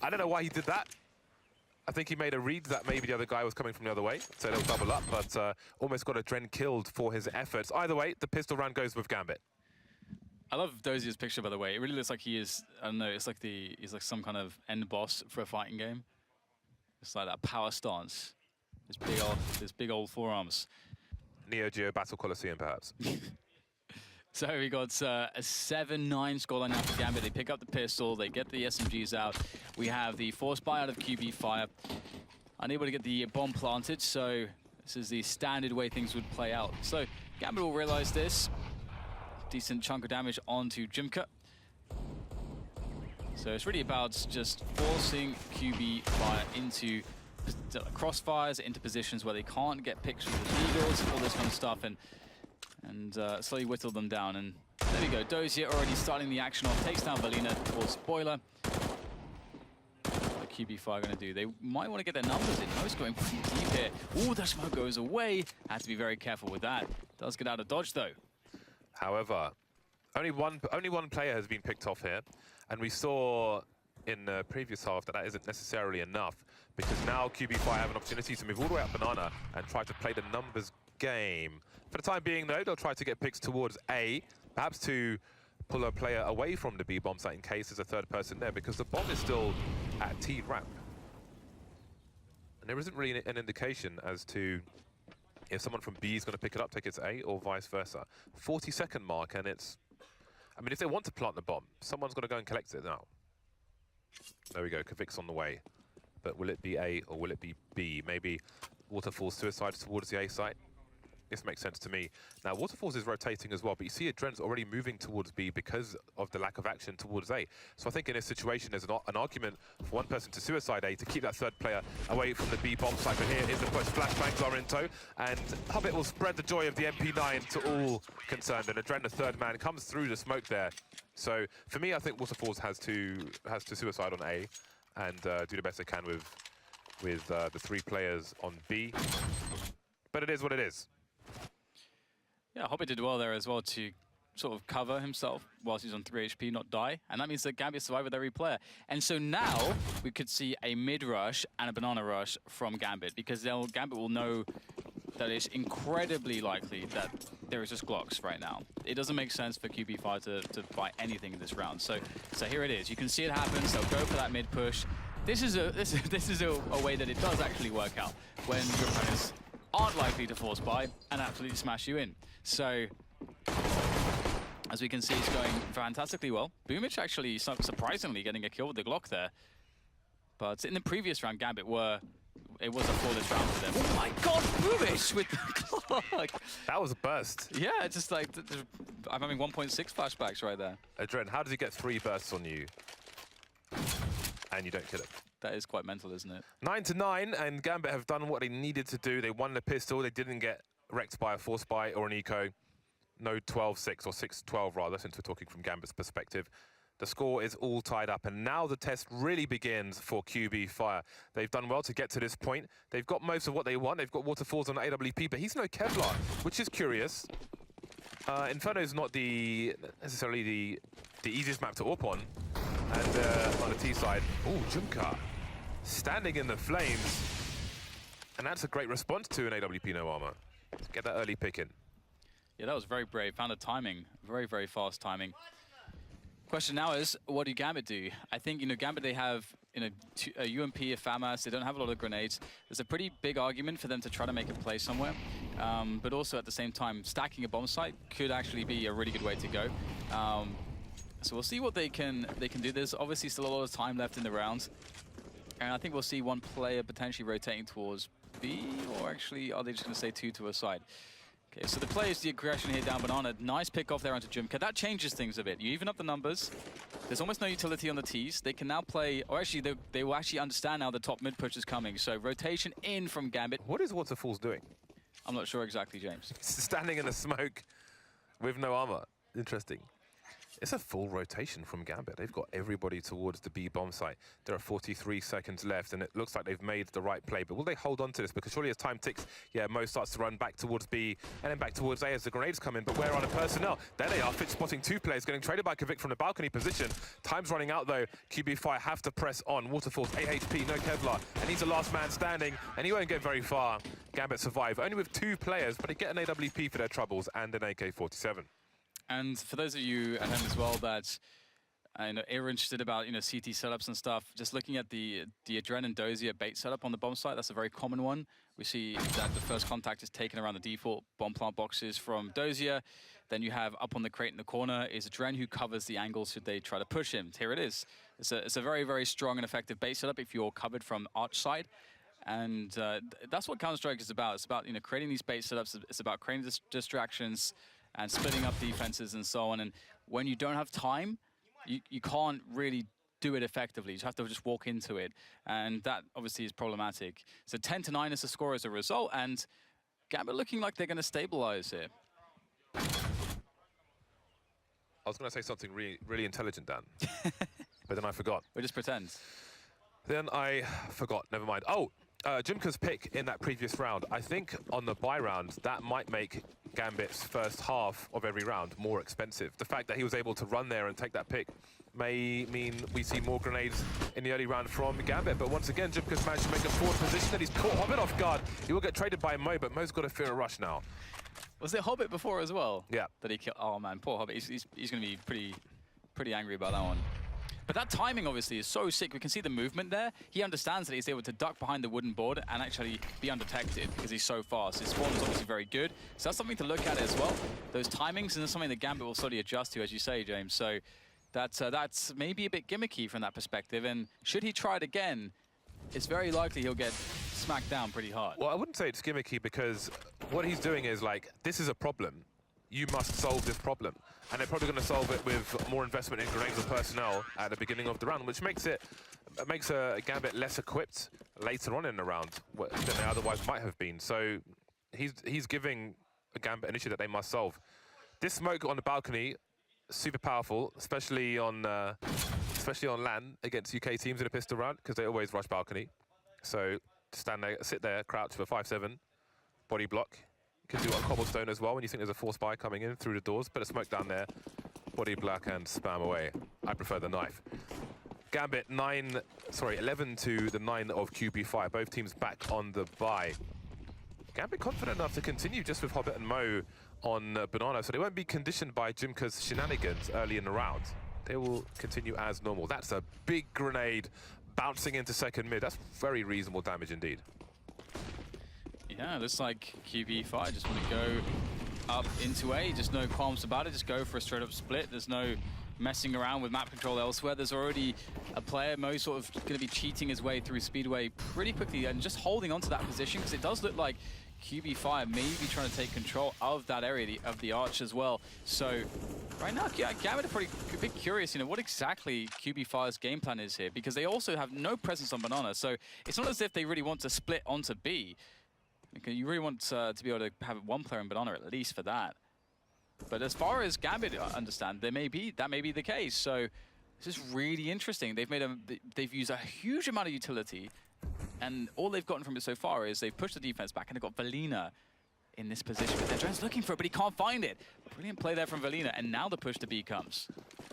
I don't know why he did that. I think he made a read that maybe the other guy was coming from the other way, so they'll double up, but almost got a Dren killed for his efforts. Either way, the pistol round goes with GAMBIT. I love Dozier's picture, by the way. It really looks like he is, I don't know, it's like he's like some kind of end boss for a fighting game. It's like that power stance. This big old forearms. Neo Geo Battle Coliseum, perhaps. So we got a 7-9 scoreline now for GAMBIT. They pick up the pistol, they get the SMGs out. We have the force buy out of QB Fire. Unable to get the bomb planted, so this is the standard way things would play out. So GAMBIT will realize this. Decent chunk of damage onto Jimka. So it's really about just forcing QB Fire into crossfires, into positions where they can't get pictures of the Eagles, all this kind of stuff, and slowly whittle them down. And there we go, Dozier already starting the action off, takes down Velina for spoiler. What QB Fire going to do? They might want to get their numbers in. Most going pretty deep here. Ooh, the smoke goes away. Had to be very careful with that. Does get out of dodge though. However, only one player has been picked off here, and we saw in the previous half that isn't necessarily enough, because now QB Fire have an opportunity to move all the way up banana and try to play the numbers game. For the time being, though, they'll try to get picks towards A, perhaps to pull a player away from the B bomb site in case there's a third person there, because the bomb is still at T ramp. And there isn't really an indication as to if someone from B is going to pick it up, take it to A, or vice versa. 40-second mark, and it's I mean, if they want to plant the bomb, someone's got to go and collect it now. There we go, Kavik's on the way. But will it be A or will it be B? Maybe Waterfall's suicide towards the A site. This makes sense to me. Now, Waterfalls is rotating as well, but you see Adren's already moving towards B because of the lack of action towards A. So I think in this situation, there's an argument for one person to suicide A to keep that third player away from the B bomb site. But here is the push. Flashbangs are in tow, and Hobbit will spread the joy of the MP9 to all concerned. And Adren, the third man, comes through the smoke there. So for me, I think Waterfalls has to suicide on A and do the best they can with the 3 players on B. But it is what it is. Yeah, Hobbit did well there as well to sort of cover himself whilst he's on 3 HP, not die. And that means that GAMBIT survived with every player. And so now we could see a mid-rush and a banana rush from GAMBIT, because GAMBIT will know that it's incredibly likely that there is just Glocks right now. It doesn't make sense for QB5 to buy anything in this round. So here it is. You can see it happens. They'll go for that mid-push. This is a way that it does actually work out when your opponents aren't likely to force buy and absolutely smash you in. So, as we can see, it's going fantastically well. Boomich actually surprisingly getting a kill with the Glock there. But in the previous round, GAMBIT it was a flawless round for them. Oh my god, Boomich with the Glock! That was a burst. Yeah, it's just like, I'm having 1.6 flashbacks right there. Adren, how does he get 3 bursts on you and you don't kill him? That is quite mental, isn't it? 9-9, and GAMBIT have done what they needed to do. They won the pistol. They didn't get wrecked by a force buy or an eco. No 12-6 or 6-12 rather, since we're talking from GAMBIT's perspective. The score is all tied up, and now the test really begins for QB Fire. They've done well to get to this point. They've got most of what they want. They've got Waterfalls on AWP, but he's no Kevlar, which is curious. Inferno is not necessarily the easiest map to AWP on. And on the T side, oh, Junka standing in the flames. And that's a great response to an AWP no armor. Get that early pick in. Yeah, that was very brave. Found the timing. Very, very fast timing. Question now is, what do GAMBIT do? I think, GAMBIT, they have, a UMP, a FAMAS. They don't have a lot of grenades. There's a pretty big argument for them to try to make a play somewhere. But also, at the same time, stacking a bomb site could actually be a really good way to go. So we'll see what they can do. There's obviously still a lot of time left in the round. And I think we'll see one player potentially rotating towards B, or actually, are they just going to stay 2 to a side? Okay, so the play is the aggression here down Banana. Nice pick off there onto Jumka. That changes things a bit. You even up the numbers. There's almost no utility on the Ts. They can now play, or actually, they will actually understand now the top mid push is coming. So rotation in from GAMBIT. What is Waterfalls doing? I'm not sure exactly, James. Standing in the smoke with no armor. Interesting. It's a full rotation from GAMBIT. They've got everybody towards the B bomb site. There are 43 seconds left, and it looks like they've made the right play. But will they hold on to this? Because surely as time ticks, yeah, Mo starts to run back towards B and then back towards A as the grenades come in. But where are the personnel? There they are, Fitch spotting 2 players, getting traded by Kavik from the balcony position. Time's running out, though. QB5 have to press on. Waterfalls, 8 HP, no Kevlar. And he's the last man standing, and he won't get very far. GAMBIT survive, only with 2 players, but they get an AWP for their troubles and an AK-47. And for those of you at home as well that are interested about CT setups and stuff, just looking at the Adren and Dozier bait setup on the bomb site, that's a very common one. We see that the first contact is taken around the default bomb plant boxes from Dozier. Then you have up on the crate in the corner is Adren, who covers the angle should they try to push him. Here it is. It's a very, very strong and effective bait setup if you're covered from arch side. And that's what Counter-Strike is about. It's about creating these bait setups. It's about creating distractions and splitting up defenses and so on. And when you don't have time, you can't really do it effectively. You have to just walk into it. And that obviously is problematic. So 10-9 is the score as a result. And GAMBIT looking like they're going to stabilize here. I was going to say something really intelligent, Dan. But then I forgot. Or just pretend. Then I forgot. Never mind. Oh, Jimka's pick in that previous round. I think on the buy round, that might make GAMBIT's first half of every round more expensive. The fact that he was able to run there and take that pick may mean we see more grenades in the early round from GAMBIT. But once again, Jimka's managed to make a forward position, and he's caught Hobbit off guard. He will get traded by Mo, but Mo's got to fear a rush now. Was it Hobbit before as well? Yeah. That he killed? Oh man, poor Hobbit. He's going to be pretty angry about that one. But that timing, obviously, is so sick. We can see the movement there. He understands that he's able to duck behind the wooden board and actually be undetected because he's so fast. His spawn is obviously very good. So that's something to look at as well. Those timings, and that's something that Gambit will slowly adjust to, as you say, James. So that's maybe a bit gimmicky from that perspective. And should he try it again, it's very likely he'll get smacked down pretty hard. Well, I wouldn't say it's gimmicky because what he's doing is like, this is a problem. You must solve this problem. And they're probably going to solve it with more investment in grenades and personnel at the beginning of the round, which makes a Gambit less equipped later on in the round than they otherwise might have been. So he's giving a Gambit an issue that they must solve. This smoke on the balcony, super powerful, especially on LAN against UK teams in a pistol round, because they always rush balcony. So stand there, sit there, crouch for 5-7, body block. You can do it on cobblestone as well when you think there's a force buy coming in through the doors. Bit of smoke down there, body block and spam away. I prefer the knife. Gambit 11 to the 9 of QB5. Both teams back on the bye. Gambit confident enough to continue just with Hobbit and Mo on Banana, so they won't be conditioned by Jimka's shenanigans early in the round. They will continue as normal. That's a big grenade bouncing into second mid. That's very reasonable damage indeed. Yeah, looks like QB5 just want to go up into A. Just no qualms about it. Just go for a straight-up split. There's no messing around with map control elsewhere. There's already a player, Mo, sort of going to be cheating his way through Speedway pretty quickly and just holding on to that position because it does look like QB5 may be trying to take control of that area of the arch as well. So right now, yeah, Gambit are pretty a bit curious, you know, what exactly QB5's game plan is here, because they also have no presence on Banana. So it's not as if they really want to split onto B. Okay, you really want to be able to have one player in Banana at least for that. But as far as Gambit understand, that may be the case. So this is really interesting. They've used a huge amount of utility, and all they've gotten from it so far is they've pushed the defense back, and they've got Valina in this position. But Deadran's looking for it, but he can't find it. Brilliant play there from Valina, and now the push to B comes.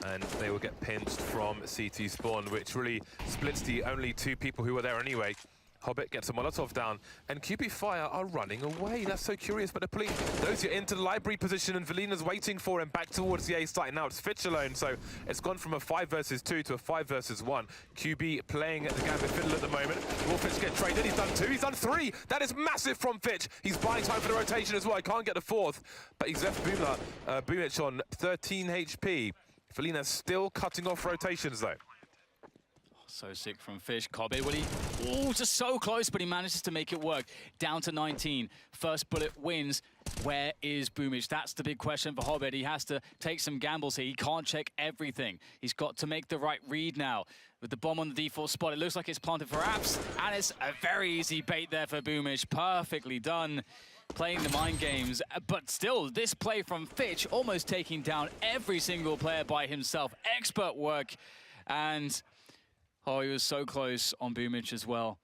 And they will get pinched from CT spawn, which really splits the only two people who were there anyway. Hobbit gets a Molotov down, and QB Fire are running away. That's so curious, but they're pulling those into the library position, and Valina's waiting for him back towards the A site. Now it's Fitch alone, so it's gone from a 5 versus 2 to a 5 versus 1. QB playing the Gambit fiddle at the moment. Will Fitch get traded? He's done 2, he's done 3. That is massive from Fitch. He's buying time for the rotation as well. He can't get the 4th, but he's left Boomich on 13 HP. Valina's still cutting off rotations though. So sick from Fish. Kobe, just so close, but he manages to make it work. Down to 19. First bullet wins. Where is Boomich? That's the big question for Hobbit. He has to take some gambles here. He can't check everything. He's got to make the right read now. With the bomb on the default spot, it looks like it's planted for Apps, and it's a very easy bait there for Boomich. Perfectly done. Playing the mind games, but still, this play from Fitch, almost taking down every single player by himself. Expert work, and oh, he was so close on Boomich as well.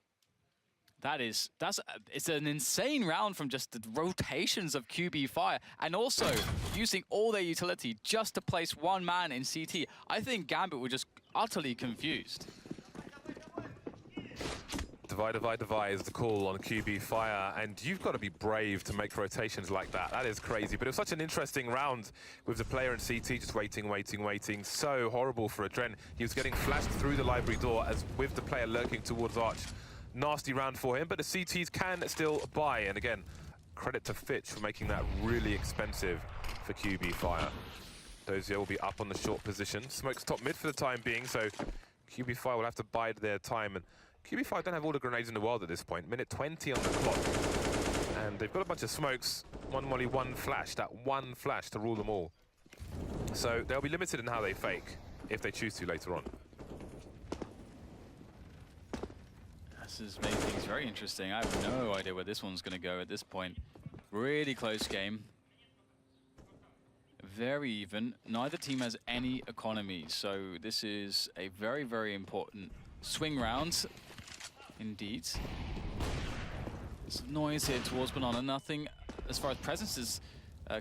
It's an insane round from just the rotations of QB Fire, and also using all their utility just to place one man in CT. I think Gambit were just utterly confused. Divide is the call on QB Fire, and you've got to be brave to make rotations like that. That is crazy, but it was such an interesting round with the player in CT just waiting. So horrible for Adren. He was getting flashed through the library door as with the player lurking towards Arch. Nasty round for him, but the CTs can still buy, and again, credit to Fitch for making that really expensive for QB Fire. Dozier will be up on the short position. Smoke's top mid for the time being, so QB Fire will have to bide their time, and QB5 don't have all the grenades in the world at this point. Minute 20 on the clock. And they've got a bunch of smokes. One molly, one flash. That one flash to rule them all. So they'll be limited in how they fake, if they choose to later on. This has made things very interesting. I have no idea where this one's going to go at this point. Really close game. Very even. Neither team has any economy, so this is a very, very important swing round. Indeed. Some noise here towards Banana. Nothing as far as presence is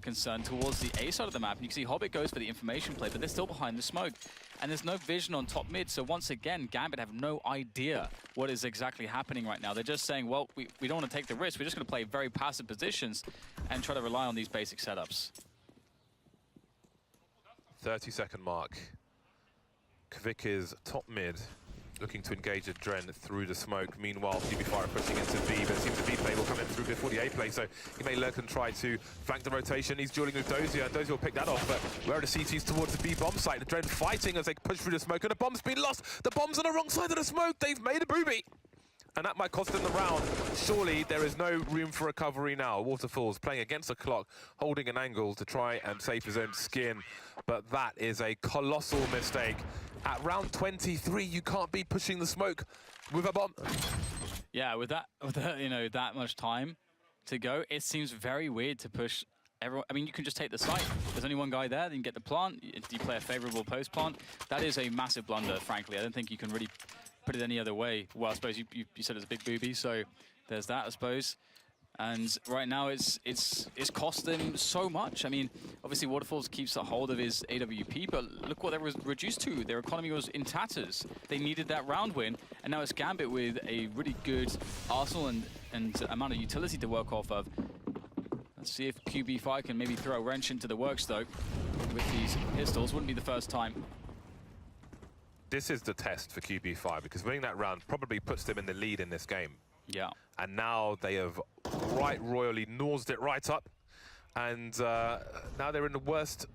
concerned towards the A side of the map. And you can see Hobbit goes for the information play, but they're still behind the smoke. And there's no vision on top mid, so once again, Gambit have no idea what is exactly happening right now. They're just saying, well, we don't want to take the risk. We're just going to play very passive positions and try to rely on these basic setups. 30-second mark. Kvik is top mid, looking to engage a Dren through the smoke. Meanwhile, QB5 are pushing into B, but it seems the B play will come in through before the A play, so he may lurk and try to flank the rotation. He's dueling with Dozier, and Dozier will pick that off, but where are the CTs towards the B bomb site? The Dren fighting as they push through the smoke, and the bomb's been lost. The bomb's on the wrong side of the smoke. They've made a booby, and that might cost them the round. Surely there is no room for recovery now. Waterfalls playing against the clock, holding an angle to try and save his own skin, but that is a colossal mistake. At round 23, you can't be pushing the smoke with a bomb. Yeah, with that, you know, that much time to go, it seems very weird to push everyone. I mean, you can just take the site. There's only one guy there, then you get the plant. You play a favorable post plant. That is a massive blunder, frankly. I don't think you can really put it any other way. Well, I suppose you said it's a big booby, so there's that, I suppose. And right now, it's cost them so much. I mean, obviously, Waterfalls keeps a hold of his AWP, but look what they were reduced to. Their economy was in tatters. They needed that round win, and now it's GAMBIT with a really good arsenal and amount of utility to work off of. Let's see if QB5 can maybe throw a wrench into the works, though, with these pistols. Wouldn't be the first time. This is the test for QB5, because winning that round probably puts them in the lead in this game. Yeah. And now they have right royally nosed it right up. And now they're in the worst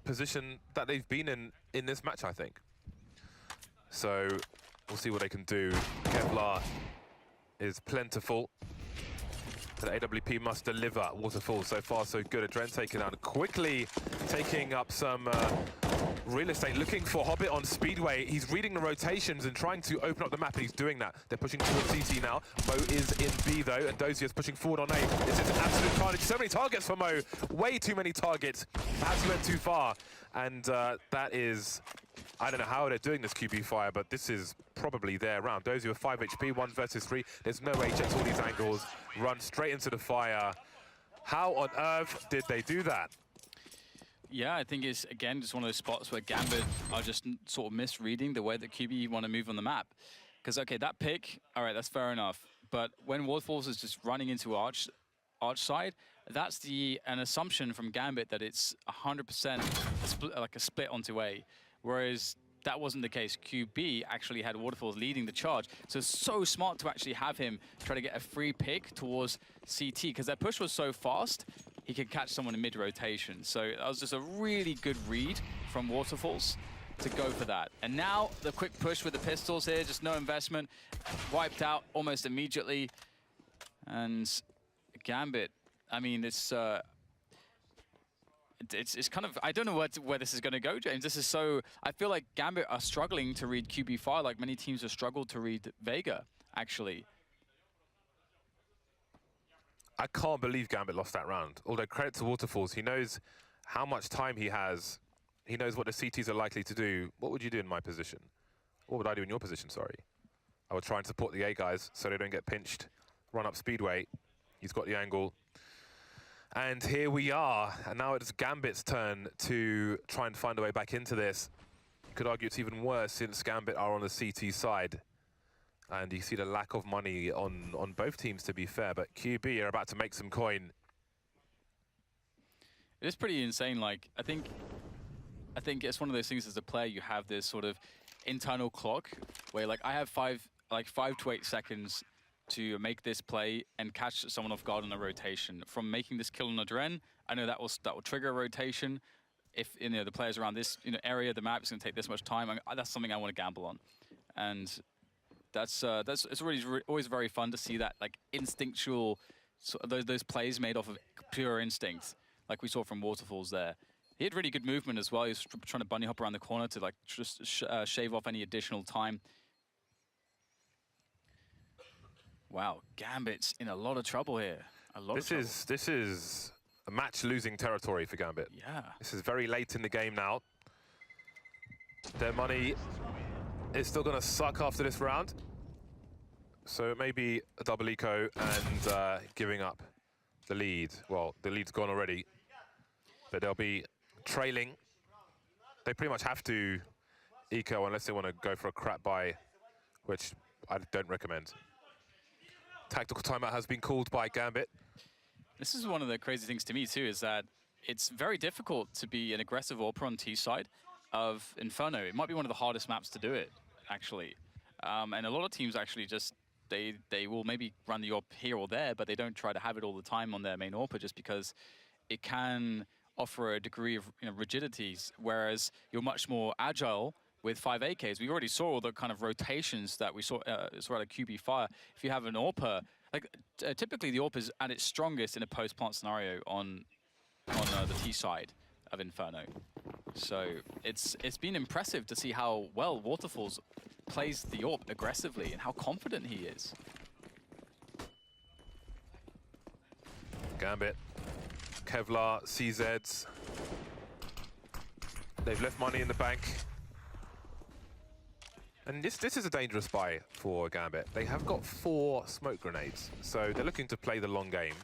position that they've been in this match, I think. So we'll see what they can do. Kevlar is plentiful. But AWP must deliver. Waterfall so far so good. Adren taken out quickly, taking up some real estate, looking for Hobbit on Speedway. He's reading the rotations and trying to open up the map, and he's doing that. They're pushing towards CT now. Mo is in B, though, and Dozier's pushing forward on A. This is an absolute carnage. So many targets for Mo. Way too many targets. Perhaps he went too far. And that is... I don't know how they're doing this QB fire, but this is probably their round. Dozier with 5 HP, 1 versus 3. There's no way he checks all these angles. Run straight into the fire. How on earth did they do that? Yeah, I think it's, again, just one of those spots where GAMBIT are just sort of misreading the way that QB want to move on the map. Because, okay, that pick, all right, that's fair enough. But when Waterfalls is just running into arch side, that's an assumption from GAMBIT that it's 100% like a split onto A. Whereas that wasn't the case. QB actually had Waterfalls leading the charge. So it's so smart to actually have him try to get a free pick towards CT, because that push was so fast, he could catch someone in mid-rotation. So that was just a really good read from Waterfalls to go for that. And now the quick push with the pistols here, just no investment, wiped out almost immediately. And GAMBIT, I mean, it's kind of, I don't know where this is going to go, James. This is so, I feel like GAMBIT are struggling to read QB5 like many teams have struggled to read Vega, actually. I can't believe GAMBIT lost that round. Although credit to Waterfalls, he knows how much time he has. He knows what the CTs are likely to do. What would you do in my position? What would I do in your position, sorry? I would try and support the A guys so they don't get pinched. Run up Speedway. He's got the angle. And here we are, and now it's GAMBIT's turn to try and find a way back into this. You could argue it's even worse since GAMBIT are on the CT side. And you see the lack of money on both teams, to be fair, but QB are about to make some coin. It is pretty insane. Like, I think it's one of those things as a player, you have this sort of internal clock where, like, I have 5 to 8 seconds to make this play and catch someone off guard on a rotation. From making this kill on a Dren, I know that will trigger a rotation. If the players around this area of the map is going to take this much time, that's something I want to gamble on. And it's really always very fun to see that, like, instinctual, those plays made off of pure instinct, like we saw from Waterfalls there. He had really good movement as well. He was trying to bunny hop around the corner to, like, just shave off any additional time. Wow, GAMBIT's in a lot of trouble here. This is a match-losing territory for GAMBIT. Yeah. This is very late in the game now. Their money is still going to suck after this round. So it may be a double eco and giving up the lead. Well, the lead's gone already, but they'll be trailing. They pretty much have to eco unless they want to go for a crap buy, which I don't recommend. Tactical timeout has been called by GAMBIT. This is one of the crazy things to me too, is that it's very difficult to be an aggressive AWPer on T side of Inferno. It might be one of the hardest maps to do it, actually. And a lot of teams actually just, they will maybe run the AWP here or there, but they don't try to have it all the time on their main AWP just because it can offer a degree of rigidities, whereas you're much more agile with 5 AKs. We already saw all the kind of rotations that we saw at a QB Fire. If you have an AWPer, like typically the AWP is at its strongest in a post-plant scenario on the T side of Inferno. So it's been impressive to see how well Waterfalls plays the AWP aggressively and how confident he is. GAMBIT, Kevlar, CZs. They've left money in the bank. And this is a dangerous buy for GAMBIT. They have got 4 smoke grenades, so they're looking to play the long game,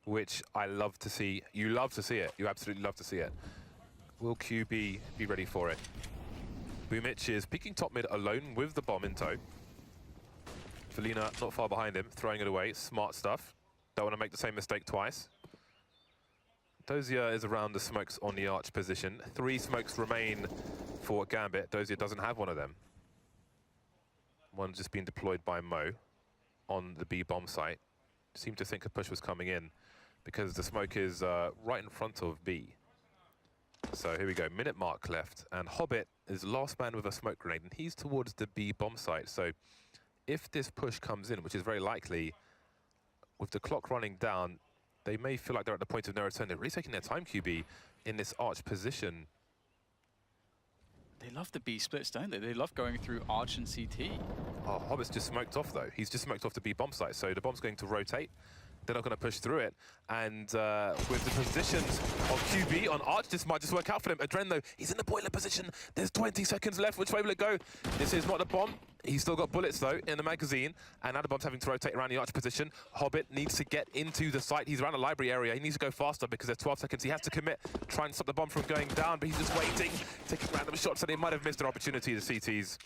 which I love to see. You love to see it. You absolutely love to see it. Will QB be ready for it? Boomich is peeking top mid alone with the bomb in tow. Felina not far behind him, throwing it away. Smart stuff. Don't want to make the same mistake twice. Dozier is around the smokes on the arch position. 3 smokes remain for GAMBIT. Dozier doesn't have one of them. One's just been deployed by Mo on the B bomb site. Seemed to think a push was coming in because the smoke is right in front of B. So here we go, minute mark left. And Hobbit is last man with a smoke grenade, and he's towards the B bomb site. So if this push comes in, which is very likely, with the clock running down, they may feel like they're at the point of no return. They're really taking their time, QB, in this arch position. They love the B splits, don't they? They love going through Arch and CT. Oh, Hobbit's just smoked off, though. He's just smoked off the B bomb site, so the bomb's going to rotate. They're not going to push through it. And with the positions of QB on Arch, this might just work out for them. Adren, though, he's in the boiler position. There's 20 seconds left. Which way will it go? This is not the bomb. He's still got bullets, though, in the magazine. And now the bomb's having to rotate around the Arch position. Hobbit needs to get into the site. He's around the library area. He needs to go faster because there's 12 seconds. He has to commit, try and stop the bomb from going down, but he's just waiting, taking random shots, and they might have missed their opportunity, the CTs.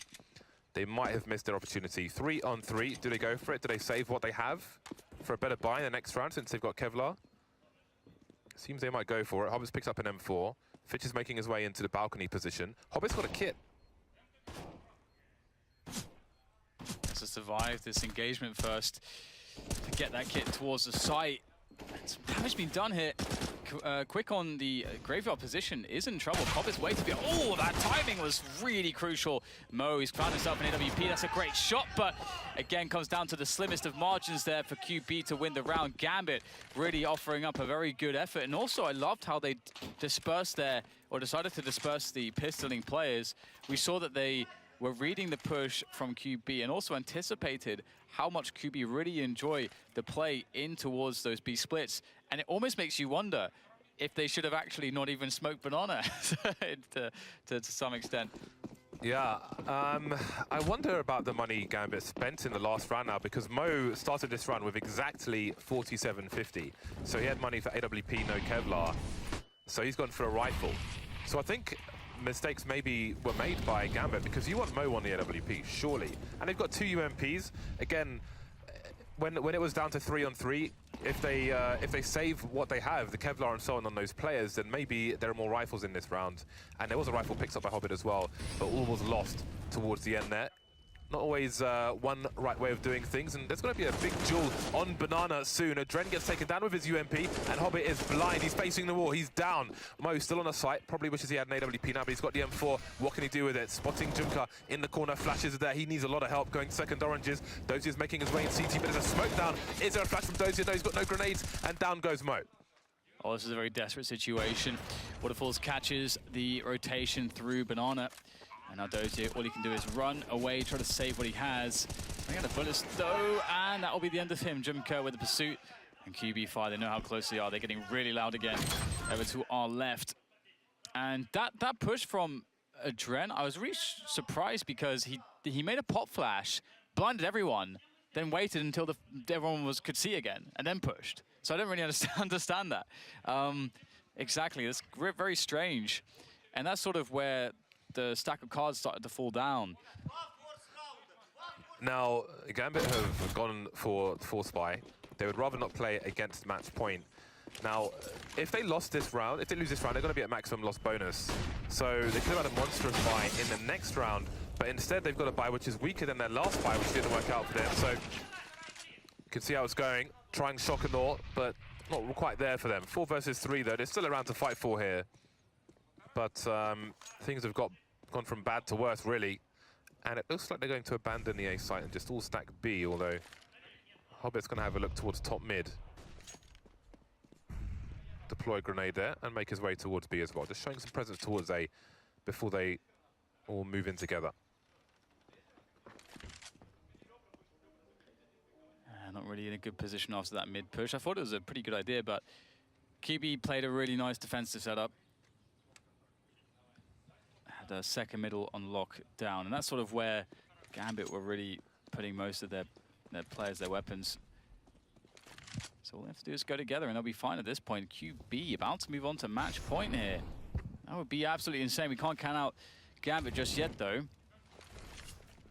They might have missed their opportunity. 3 on 3. Do they go for it? Do they save what they have for a better buy in the next round since they've got Kevlar? Seems they might go for it. Hobbit's picked up an M4. Fitch is making his way into the balcony position. Hobbit's got a kit. To survive this engagement first, to get that kit towards the site. Some damage being done here. Quick on the graveyard position is in trouble. Hobbit's waiting for it. Oh, that timing was really crucial. Mo, he's found himself an AWP. That's a great shot, but again, comes down to the slimmest of margins there for QB to win the round. GAMBIT really offering up a very good effort. And also, I loved how they dispersed their, or decided to disperse the pistoling players. We saw that they were reading the push from QB and also anticipated how much QB really enjoy the play in towards those B splits. And it almost makes you wonder if they should have actually not even smoked Banana to some extent. Yeah, I wonder about the money GAMBIT spent in the last round now, because Mo started this run with exactly 47.50. So he had money for AWP, no Kevlar. So he's gone for a rifle. So I think mistakes maybe were made by GAMBIT, because you want Mo on the AWP, surely. And they've got 2 UMPs. Again, when it was down to 3 on 3, if they save what they have, the Kevlar and so on those players, then maybe there are more rifles in this round. And there was a rifle picked up by Hobbit as well, but all was lost towards the end there. Not always one right way of doing things, and there's going to be a big duel on Banana soon. Adren gets taken down with his UMP, and Hobbit is blind. He's facing the wall. He's down. Mo still on the site. Probably wishes he had an AWP now, but he's got the M4. What can he do with it? Spotting Junka in the corner. Flashes there. He needs a lot of help going second oranges. Dozier's making his way in CT, but there's a smoke down. Is there a flash from Dozier? No, he's got no grenades, and down goes Mo. Oh, this is a very desperate situation. Waterfalls catches the rotation through Banana. And now Dozier, all he can do is run away, try to save what he has. They got the bullets though, and that will be the end of him. Jumka with the pursuit. And QB Fire, they know how close they are. They're getting really loud again over to our left. And that push from Adren, I was really surprised because he made a pop flash, blinded everyone, then waited until everyone could see again, and then pushed. So I don't really understand that. Exactly, that's very strange. And that's sort of where the stack of cards started to fall down. Now, GAMBIT have gone for Spy. They would rather not play against match point. Now, if they lost this round, if they lose this round, they're going to be at maximum loss bonus. So they could have had a monstrous buy in the next round, but instead they've got a buy which is weaker than their last buy, which didn't work out for them. So you can see how it's going. Trying shock and awe, but not quite there for them. 4 versus 3 though. They're still around to fight for here. But things have gone from bad to worse, really. And it looks like they're going to abandon the A site and just all stack B, although Hobbit's going to have a look towards top mid. Deploy grenade there and make his way towards B as well. Just showing some presence towards A before they all move in together. Not really in a good position after that mid push. I thought it was a pretty good idea, but QB played a really nice defensive setup. Had a second middle on lockdown, and that's sort of where GAMBIT were really putting most of their players, their weapons. So all they have to do is go together and they'll be fine at this point. QB about to move on to match point here. That would be absolutely insane. We can't count out GAMBIT just yet, though.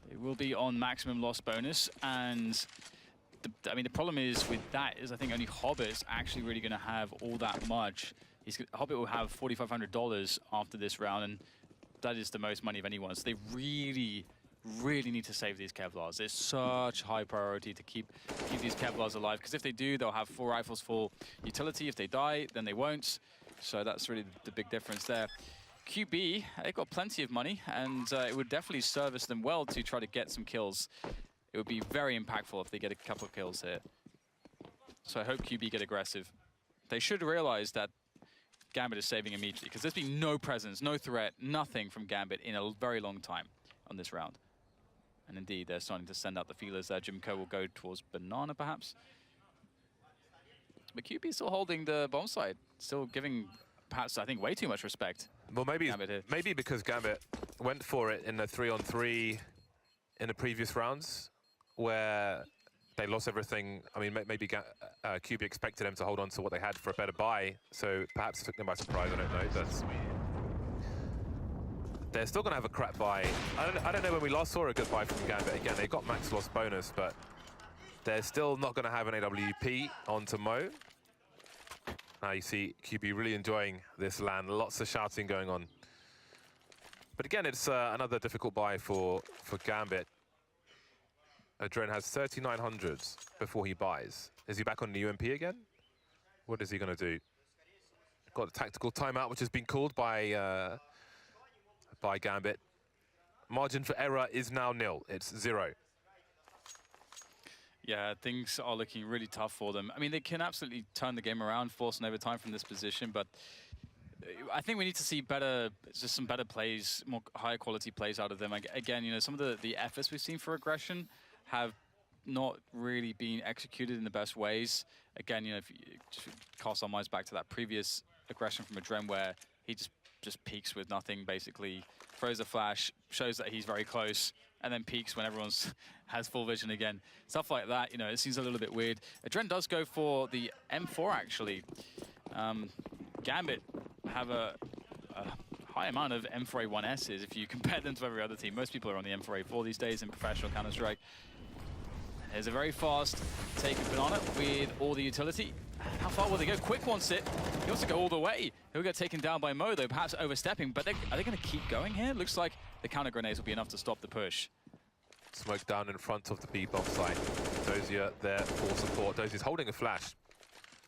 They will be on maximum loss bonus, and I mean, the problem is with that is I think only Hobbit's actually really going to have all that much. Hobbit will have $4,500 after this round, and that is the most money of anyone. So they really need to save these Kevlars. There's such high priority to keep these Kevlars alive, because if they do, they'll have 4 rifles full utility. If they die, then they won't. So that's really the big difference there. QB, they've got plenty of money, and it would definitely service them well to try to get some kills. It would be very impactful if they get a couple of kills here. So I hope QB get aggressive. They should realize that GAMBIT is saving immediately, because there's been no presence, no threat, nothing from GAMBIT in a very long time on this round. And indeed, they're starting to send out the feelers there. Jimco will go towards Banana, perhaps. But QB still holding the bomb site, still giving, perhaps, I think, way too much respect. Well, maybe because GAMBIT went for it in the 3-on-3 in the previous rounds, where they lost everything. I mean, maybe QB expected them to hold on to what they had for a better buy, so perhaps it took them by surprise. I don't know. They're still going to have a crap buy. I don't know when we last saw a good buy from GAMBIT. Again, they got max loss bonus, but they're still not going to have an AWP onto Mo. Now you see QB really enjoying this land. Lots of shouting going on. But again, it's another difficult buy for GAMBIT. Adren has 3,900 before he buys. Is he back on the UMP again? What is he going to do? Got a tactical timeout, which has been called by GAMBIT. Margin for error is now nil. It's 0. Yeah, things are looking really tough for them. I mean, they can absolutely turn the game around, force an overtime from this position, but I think we need to see just some better plays, more higher quality plays out of them. Again, you know, some of the efforts we've seen for aggression have not really been executed in the best ways. Again, you know, if you just cast our minds back to that previous aggression from Adren, where he just peeks with nothing, basically throws a flash, shows that he's very close, and then peeks when everyone's has full vision again. Stuff like that, you know, it seems a little bit weird. Adren does go for the M4, actually. GAMBIT have a high amount of M4A1Ss if you compare them to every other team. Most people are on the M4A4 these days in professional Counter-Strike. There's a very fast take of Banana with all the utility. How far will they go? Quick wants it. He wants to go all the way. He'll get taken down by Mo, though, perhaps overstepping. But are they going to keep going here? Looks like the counter grenades will be enough to stop the push. Smoke down in front of the B bomb site. Dozier there for support. Dozier's holding a flash,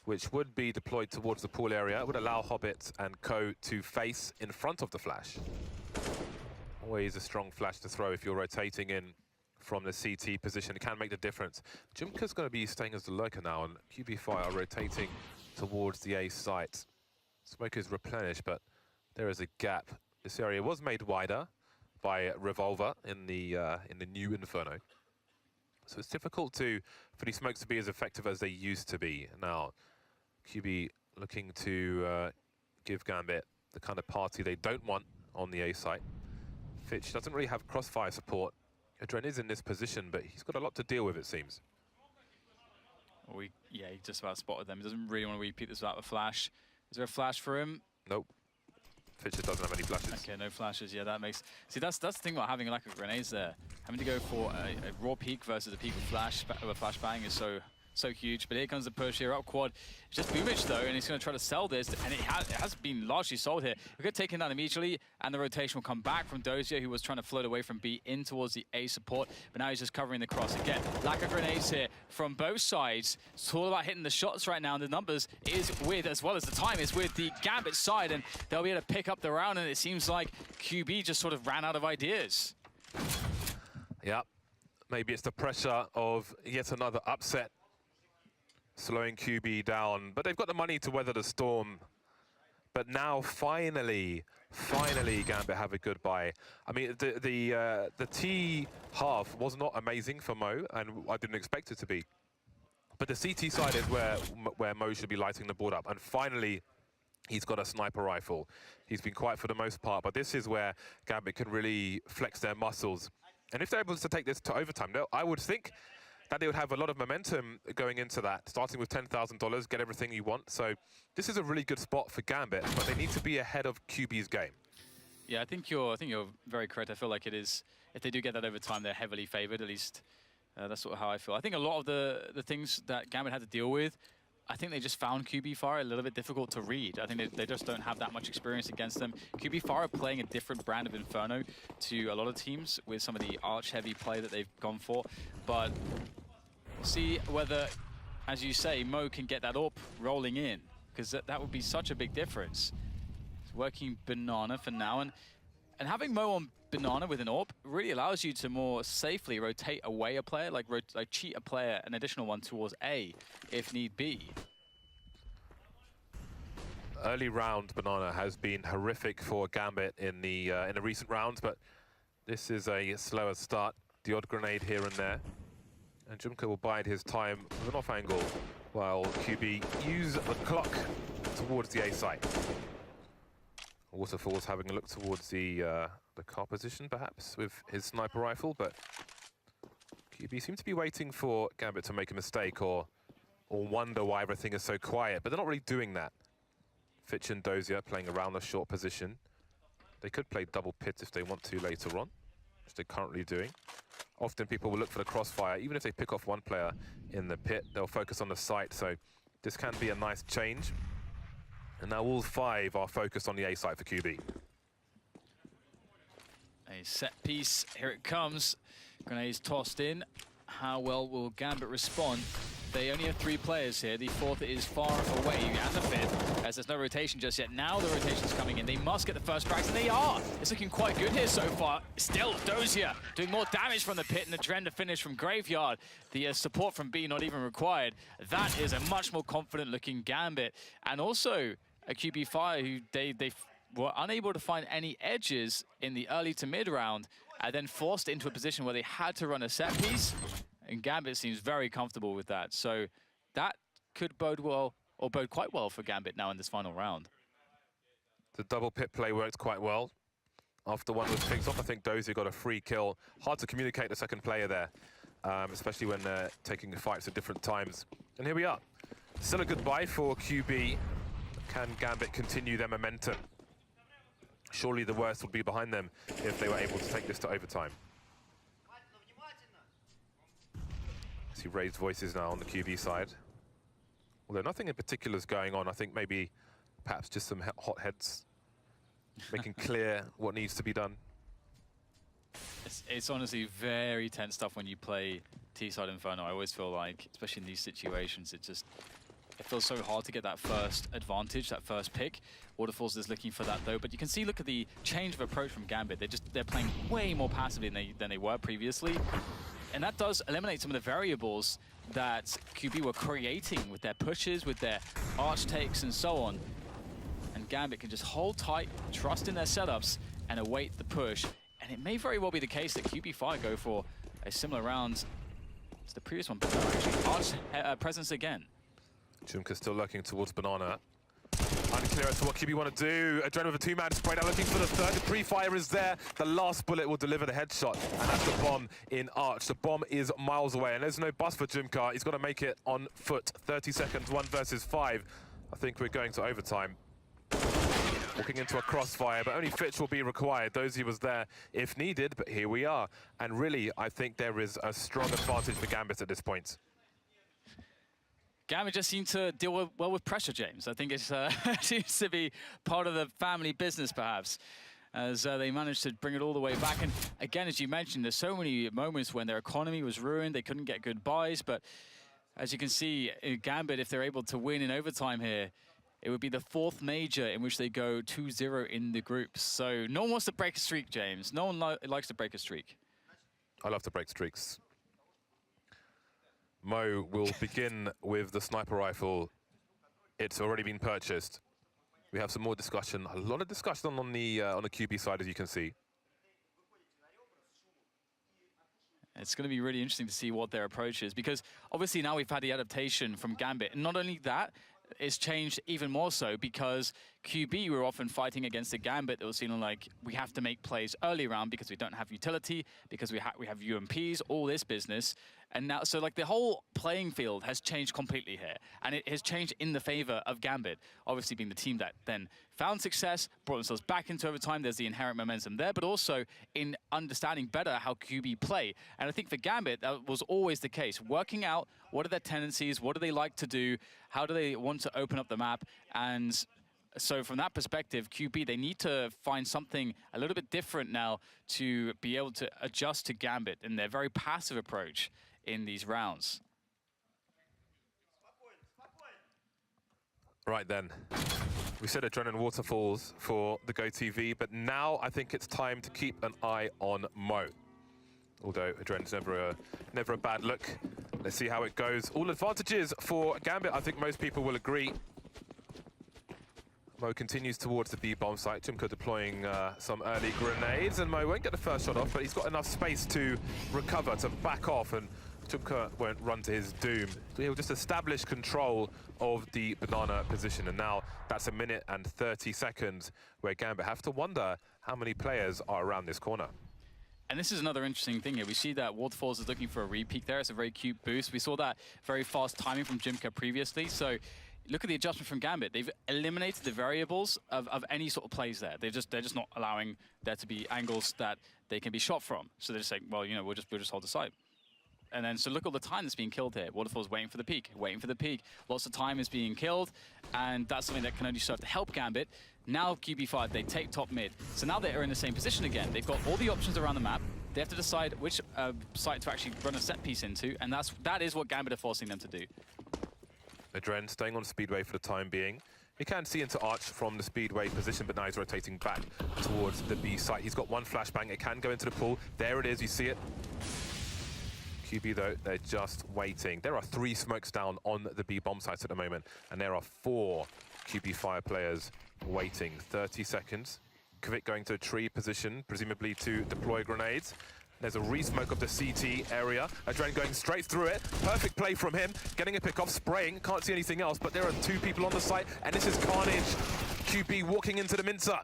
which would be deployed towards the pool area. It would allow Hobbit and Co to face in front of the flash. Always a strong flash to throw if you're rotating in from the CT position. It can make the difference. Jimka's going to be staying as the lurker now, and QB5 are rotating towards the A site. Smoke is replenished, but there is a gap. This area was made wider by Revolver in the new Inferno. So it's difficult for these smokes to be as effective as they used to be. Now, QB looking to give GAMBIT the kind of party they don't want on the A site. Fitch doesn't really have crossfire support. Adren is in this position, but he's got a lot to deal with, it seems. Yeah, he just about spotted them. He doesn't really want to repeat this without a flash. Is there a flash for him? Nope. Fischer doesn't have any flashes. Okay, no flashes. Yeah, that makes... See, that's the thing about having a lack of grenades there. Having to go for a raw peek versus a peek with flash, flashbang is so so huge. But here comes the push here up quad. It's just Boomich though, and he's going to try to sell this, and it has been largely sold here. We're going to take him down immediately, and the rotation will come back from Dozier, who was trying to float away from B in towards the A support, but now he's just covering the cross again. Lack of grenades here from both sides. It's all about hitting the shots right now, and the numbers is with, as well as the time is with the GAMBIT side, and they'll be able to pick up the round, and it seems like QB just sort of ran out of ideas. Yeah, maybe it's the pressure of yet another upset slowing QB down, but they've got the money to weather the storm. But now, finally, GAMBIT have a good buy. I mean, the T half was not amazing for Mo, and I didn't expect it to be. But the CT side is where Mo should be lighting the board up, and finally, he's got a sniper rifle. He's been quiet for the most part, but this is where GAMBIT can really flex their muscles. And if they're able to take this to overtime, I would think that they would have a lot of momentum going into that, starting with $10,000, get everything you want. So this is a really good spot for GAMBIT, but they need to be ahead of QB's game. Yeah, I think you're very correct. I feel like it is, if they do get that overtime, they're heavily favored, at least that's sort of how I feel. I think a lot of the things that GAMBIT had to deal with, I think they just found QB Fire a little bit difficult to read. I think they just don't have that much experience against them. QB Fire are playing a different brand of Inferno to a lot of teams with some of the arch-heavy play that they've gone for. But we'll see whether, as you say, Mo can get that AWP rolling in, because that would be such a big difference. It's working Banana for now, and having Mo on Banana with an AWP really allows you to more safely rotate away a player, like cheat a player, an additional one towards A, if need be. Early round Banana has been horrific for GAMBIT in the recent rounds, but this is a slower start. The odd grenade here and there, and Jumka will bide his time with an off angle, while QB use the clock towards the A site. Waterfall's having a look towards the car position, perhaps, with his sniper rifle, but QB seem to be waiting for GAMBIT to make a mistake or wonder why everything is so quiet, but they're not really doing that. Fitch and Dozier playing around the short position. They could play double pit if they want to later on, which they're currently doing. Often people will look for the crossfire. Even if they pick off one player in the pit, they'll focus on the site, so this can be a nice change. And now all five are focused on the A site for QB. A set piece, here it comes. Grenades tossed in. How well will GAMBIT respond? They only have 3 players here. The 4th is far away, and the 5th, as there's no rotation just yet. Now the rotation's coming in. They must get the first frags, and they are. It's looking quite good here so far. Still, Dozier doing more damage from the pit, and the Dren to finish from Graveyard. The support from B not even required. That is a much more confident-looking GAMBIT. And also a QB Fire who they were unable to find any edges in the early to mid round, and then forced into a position where they had to run a set piece. And GAMBIT seems very comfortable with that. So that could bode well, or bode quite well for GAMBIT now in this final round. The double pit play worked quite well. After one was picked off, I think Dozier got a free kill. Hard to communicate the second player there, especially when they're taking fights at different times. And here we are. Still a good buy for QB. Can GAMBIT continue their momentum? Surely the worst would be behind them if they were able to take this to overtime. See raised voices now on the QB side. Although nothing in particular is going on. I think maybe perhaps just some hot heads making clear what needs to be done. It's honestly very tense stuff when you play T-side Inferno. I always feel like, especially in these situations, it feels so hard to get that first advantage, that first pick. Waterfalls is looking for that though, but you can see, look at the change of approach from GAMBIT. They're playing way more passively than they were previously. And that does eliminate some of the variables that QB were creating with their pushes, with their arch takes and so on. And GAMBIT can just hold tight, trust in their setups, and await the push. And it may very well be the case that QB Fire go for a similar round to the previous one, but no, actually arch presence again. Jumka still looking towards Banana. Unclear as to what QB want to do. Adrenaline with a 2-man spray now looking for the third. The pre-fire is there. The last bullet will deliver the headshot. And that's the bomb in Arch. The bomb is miles away. And there's no bus for Jumka. He's got to make it on foot. 30 seconds, 1 versus 5. I think we're going to overtime. Walking into a crossfire, but only Fitch will be required. Dozier was there if needed, but here we are. And really, I think there is a strong advantage for GAMBIT at this point. GAMBIT just seem to deal well with pressure, James. I think it seems to be part of the family business, perhaps, as they managed to bring it all the way back. And again, as you mentioned, there's so many moments when their economy was ruined. They couldn't get good buys, but as you can see, in GAMBIT, if they're able to win in overtime here, it would be the 4th major in which they go 2-0 in the groups. So no one wants to break a streak, James. No one likes to break a streak. I love to break streaks. Mo will begin with the sniper rifle. It's already been purchased. We have some more discussion, a lot of discussion on the QB side, as you can see. It's going to be really interesting to see what their approach is, because obviously now we've had the adaptation from GAMBIT. And not only that, it's changed even more so because QB were often fighting against the GAMBIT that was feeling like we have to make plays early round because we don't have utility, because we have UMPs, all this business. And now, so like the whole playing field has changed completely here. And it has changed in the favor of GAMBIT, obviously being the team that then found success, brought themselves back into overtime. There's the inherent momentum there, but also in understanding better how QB play. And I think for GAMBIT, that was always the case. Working out what are their tendencies, what do they like to do, how do they want to open up the map, and so from that perspective, QB, they need to find something a little bit different now to be able to adjust to GAMBIT in their very passive approach in these rounds. Right then, we said Adrenaline Waterfalls for the GoTV, but now I think it's time to keep an eye on Mo. Although Adren's never a bad look. Let's see how it goes. All advantages for GAMBIT, I think most people will agree. Mo continues towards the B-bomb site. Chumka deploying some early grenades, and Mo won't get the first shot off, but he's got enough space to recover, to back off, and Chumka won't run to his doom. So he'll just establish control of the banana position, and now that's 1 minute and 30 seconds where GAMBIT have to wonder how many players are around this corner. And this is another interesting thing here. We see that Waterfalls is looking for a repeat there. It's a very cute boost. We saw that very fast timing from Jimka previously. So look at the adjustment from GAMBIT. They've eliminated the variables of any sort of plays there. They're just not allowing there to be angles that they can be shot from. So they're just saying, well, you know, we'll just hold the site. And then, so look at all the time that's being killed here. Waterfall's waiting for the peak, waiting for the peak. Lots of time is being killed, and that's something that can only serve to help GAMBIT. Now QB5, they take top mid. So now they are in the same position again. They've got all the options around the map. They have to decide which site to actually run a set piece into, and that is what GAMBIT are forcing them to do. Adren staying on Speedway for the time being. He can see into Arch from the Speedway position, but now he's rotating back towards the B site. He's got one flashbang. It can go into the pool. There it is. You see it. QB, though, they're just waiting. There are 3 smokes down on the B bomb sites at the moment, and there are 4 QB fire players waiting. 30 seconds. Kvik going to a tree position, presumably to deploy grenades. There's a re-smoke of the CT area. Adren going straight through it. Perfect play from him. Getting a pick off, spraying. Can't see anything else, but there are 2 people on the site, and this is carnage. QB walking into the mincer.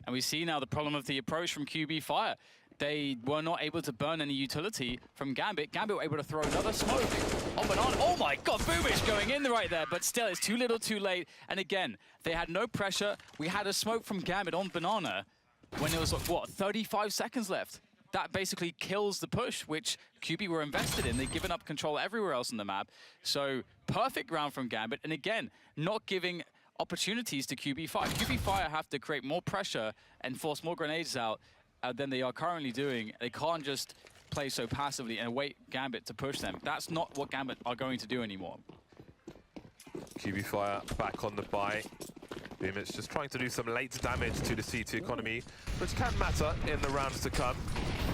And we see now the problem of the approach from QB Fire. They were not able to burn any utility from GAMBIT. GAMBIT were able to throw another smoke on Banana. Oh my God, Boomich going in right there, but still it's too little too late. And again, they had no pressure. We had a smoke from GAMBIT on Banana when there was, like, what, 35 seconds left. That basically kills the push, which QB were invested in. They've given up control everywhere else on the map. So perfect round from GAMBIT. And again, not giving opportunities to QB Fire. QB Fire have to create more pressure and force more grenades out than they are currently doing. They can't just play so passively and wait GAMBIT to push them. That's not what GAMBIT are going to do anymore. QB Fire back on the buy. Boomich just trying to do some late damage to the C2 economy, which can matter in the rounds to come.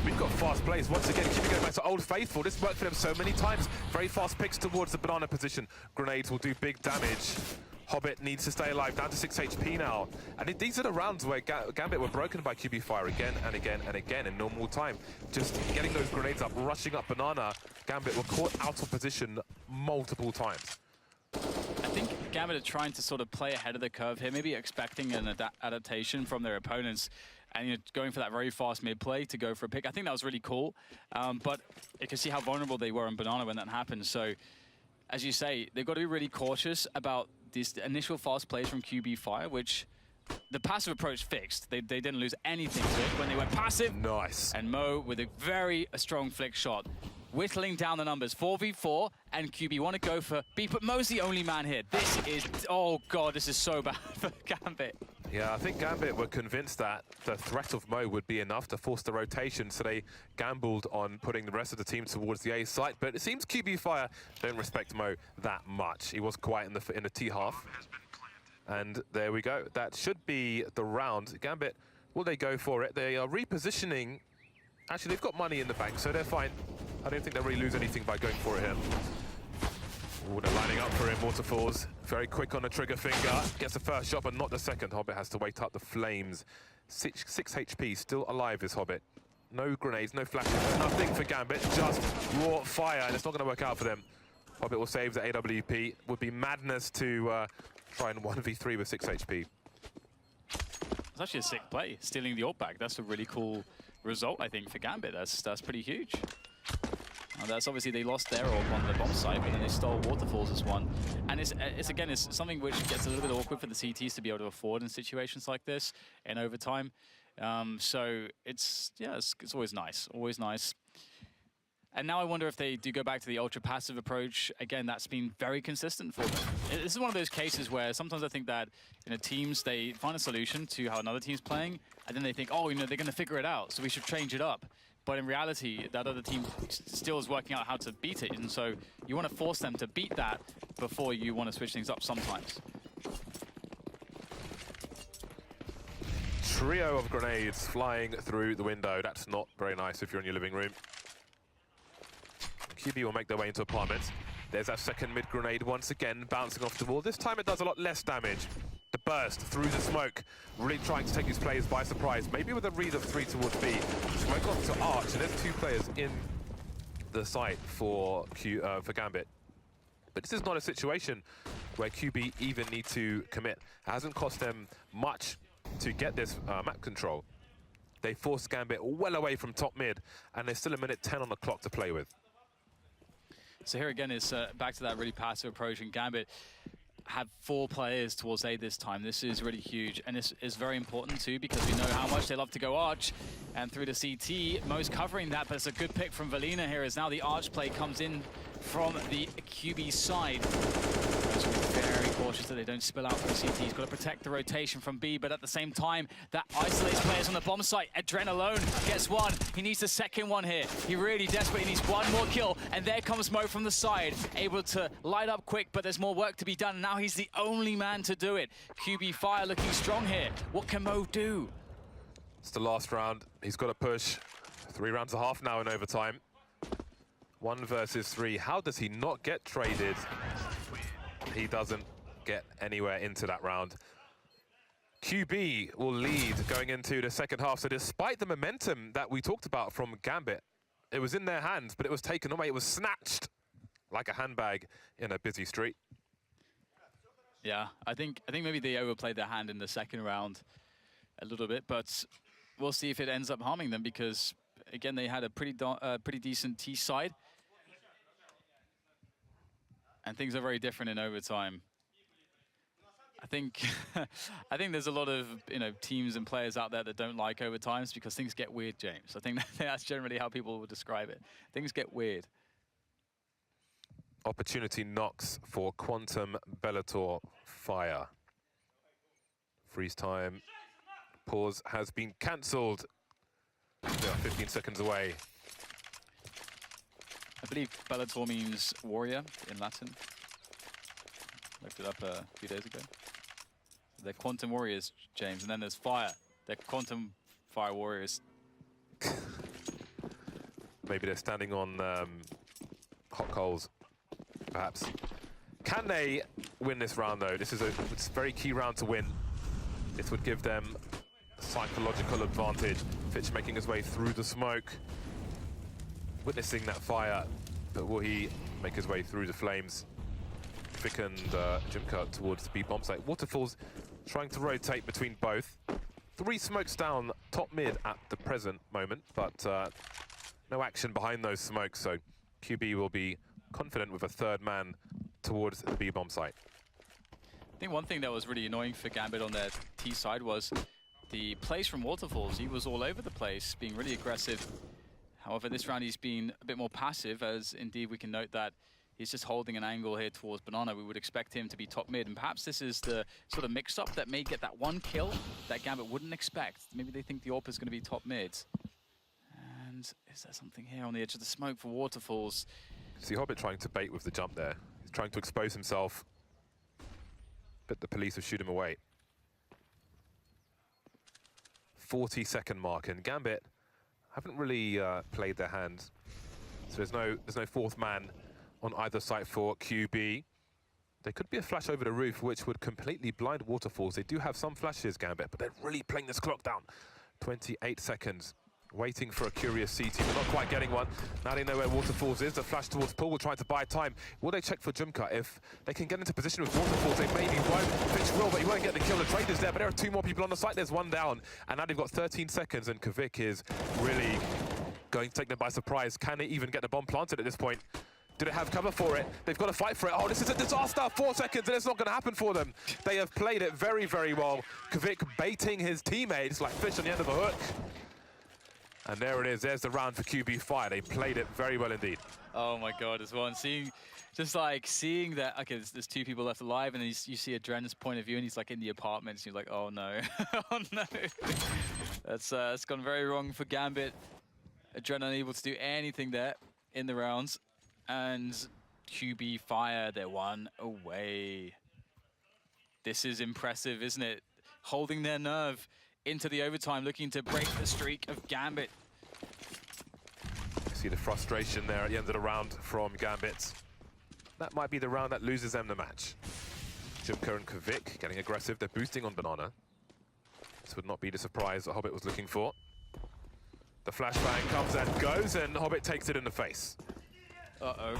We've got fast plays. Once again, QB going back to Old Faithful. This worked for them so many times. Very fast picks towards the banana position. Grenades will do big damage. Hobbit needs to stay alive, down to 6 HP now. And these are the rounds where GAMBIT were broken by QB Fire again and again and again in normal time. Just getting those grenades up, rushing up banana. GAMBIT were caught out of position multiple times. I think GAMBIT are trying to sort of play ahead of the curve here, maybe expecting an adaptation from their opponents and, you know, going for that very fast mid play to go for a pick. I think that was really cool, but you can see how vulnerable they were in banana when that happened. So, as you say, they've got to be really cautious about these initial fast plays from QB Fire, which the passive approach fixed. They didn't lose anything to it when they went passive. Nice. And Mo with a very strong flick shot whittling down the numbers. 4v4, and QB want to go for B, but Mo's the only man here. This is, oh god, this is so bad for GAMBIT. Yeah, I think GAMBIT were convinced that the threat of Mo would be enough to force the rotation, so they gambled on putting the rest of the team towards the A site. But it seems QB Fire don't respect Mo that much. He was quiet in the T half. And there we go. That should be the round. GAMBIT, will they go for it? They are repositioning. Actually, they've got money in the bank, so they're fine. I don't think they'll really lose anything by going for it here. Ooh, they're lining up for him. Waterfalls very quick on the trigger finger. Gets the first shot, but not the second. Hobbit has to wait up the flames. 6 HP, still alive is Hobbit. No grenades, no flashes, nothing for GAMBIT. Just raw fire, and it's not going to work out for them. Hobbit will save the AWP. Would be madness to try and 1v3 with 6 HP. It's actually a sick play, stealing the ult back. That's a really cool result, I think, for GAMBIT. That's pretty huge. That's obviously they lost their orb on the bomb site, but then they stole Waterfalls as one. And it's again, it's something which gets a little bit awkward for the CTs to be able to afford in situations like this in overtime. So it's always nice, always nice. And now I wonder if they do go back to the ultra passive approach. Again, that's been very consistent for them. This is one of those cases where sometimes I think that teams, they find a solution to how another team's playing, and then they think, oh, they're going to figure it out, so we should change it up. But in reality, that other team still is working out how to beat it, and so you want to force them to beat that before you want to switch things up sometimes. Trio of grenades flying through the window. That's not very nice if you're in your living room. QB will make their way into apartments. There's that second mid grenade once again, bouncing off the wall. This time it does a lot less damage. The burst through the smoke, really trying to take these players by surprise. Maybe with a read of 3 towards B. Smoke off to Arch, and there's 2 players in the site for GAMBIT. But this is not a situation where QB even need to commit. It hasn't cost them much to get this map control. They forced GAMBIT well away from top mid, and there's still a minute 10 on the clock to play with. So here again is back to that really passive approach, and GAMBIT have 4 players towards A this time. This is really huge, and this is very important too, because we know how much they love to go Arch, and through the CT, Mo's covering that, but it's a good pick from Valina here, as now the Arch play comes in from the QB side. So be very cautious that they don't spill out from the CT. He's got to protect the rotation from B, but at the same time, that isolates players on the bomb site. Adren alone gets one. He needs the second one here. He really desperately needs one more kill, and there comes Mo from the side, able to light up quick, but there's more work to be done. Now he's the only man to do it. QB Fire looking strong here. What can Mo do? It's the last round. He's got to push. 3 rounds and a half now in overtime. 1 versus 3. How does he not get traded? He doesn't get anywhere into that round. QB will lead going into the second half. So despite the momentum that we talked about from GAMBIT, it was in their hands, but it was taken away. It was snatched like a handbag in a busy street. Yeah, I think maybe they overplayed their hand in the second round a little bit, but we'll see if it ends up harming them, because again, they had a pretty decent T side. And things are very different in overtime. I think there's a lot of teams and players out there that don't like overtimes because things get weird, James. I think that's generally how people would describe it. Things get weird. Opportunity knocks for Quantum Bellator Fire. Freeze time. Pause has been cancelled. They are 15 seconds away. I believe Bellator means warrior in Latin. Looked it up a few days ago. They're Quantum Warriors, James, and then there's Fire. They're Quantum Fire Warriors. Maybe they're standing on hot coals, perhaps. Can they win this round, though? It's a very key round to win. This would give them psychological advantage. Fitch making his way through the smoke, witnessing that fire, but will he make his way through the flames? Vic and Jimka towards the B bomb site. Waterfalls trying to rotate between both. 3 smokes down top mid at the present moment, but no action behind those smokes, so QB will be confident with a 3rd man towards the B bomb site. I think one thing that was really annoying for GAMBIT on their T side was the plays from Waterfalls. He was all over the place, being really aggressive. However, this round he's been a bit more passive, as indeed we can note that he's just holding an angle here towards Banana. We would expect him to be top mid, and perhaps this is the sort of mix-up that may get that one kill that Gambit wouldn't expect. Maybe they think the AWP is going to be top mid. And is there something here on the edge of the smoke for Waterfalls? See Hobbit trying to bait with the jump there. He's trying to expose himself, but the police will shoot him away. 40-second mark, and Gambit haven't really played their hand. So there's no fourth man on either side for QB. There could be a flash over the roof, which would completely blind Waterfalls. They do have some flashes, Gambit, but they're really playing this clock down. 28 seconds. Waiting for a curious CT, but not quite getting one. Now they know where Waterfalls is. The flash towards Pool, trying to buy time. Will they check for Jumka? If they can get into position with Waterfalls, they maybe won't. Fitch will, but he won't get the kill. The trader's there, but there are two more people on the site. There's one down, and now they've got 13 seconds, and Kvik is really going to take them by surprise. Can they even get the bomb planted at this point? Do they have cover for it? They've got to fight for it. Oh, this is a disaster. 4 seconds, and it's not going to happen for them. They have played it very, very well. Kvik baiting his teammates like fish on the end of a hook. And there it is. There's the round for QB Fire. They played it very well indeed. Oh my God, as well. And seeing that, okay, there's two people left alive, and then you see Adren's point of view, and he's like in the apartments, and you're like, oh no, oh no. That's gone very wrong for Gambit. Adren unable to do anything there in the rounds. And QB Fire, they're one away. This is impressive, isn't it? Holding their nerve into the overtime, looking to break the streak of Gambit. You see the frustration there at the end of the round from Gambit. That might be the round that loses them the match. Jimka and Kvik getting aggressive. They're boosting on Banana. This would not be the surprise that Hobbit was looking for. The flashbang comes and goes, and Hobbit takes it in the face. Uh-oh.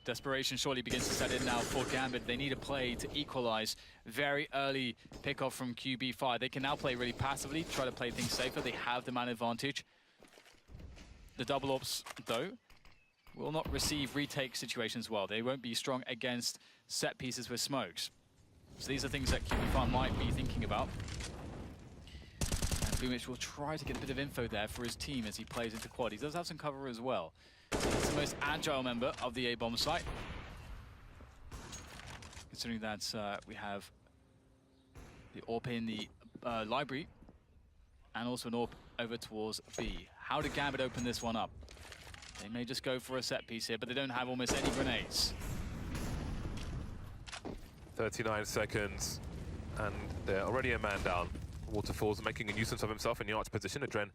Desperation surely begins to set in now for Gambit. They need a play to equalize. Very early pickoff from QB5. They can now play really passively, try to play things safer. They have the man advantage. The double ops, though, will not receive retake situations well. They won't be strong against set pieces with smokes. So these are things that QB5 might be thinking about. And Boomich will try to get a bit of info there for his team as he plays into quad. He does have some cover as well. He's the most agile member of the A-bomb site. Considering that we have the AWP in the library, and also an AWP over towards B. How did Gambit open this one up? They may just go for a set piece here, but they don't have almost any grenades. 39 seconds, and they're already a man down. Waterfalls making a nuisance of himself in the arch position. Adren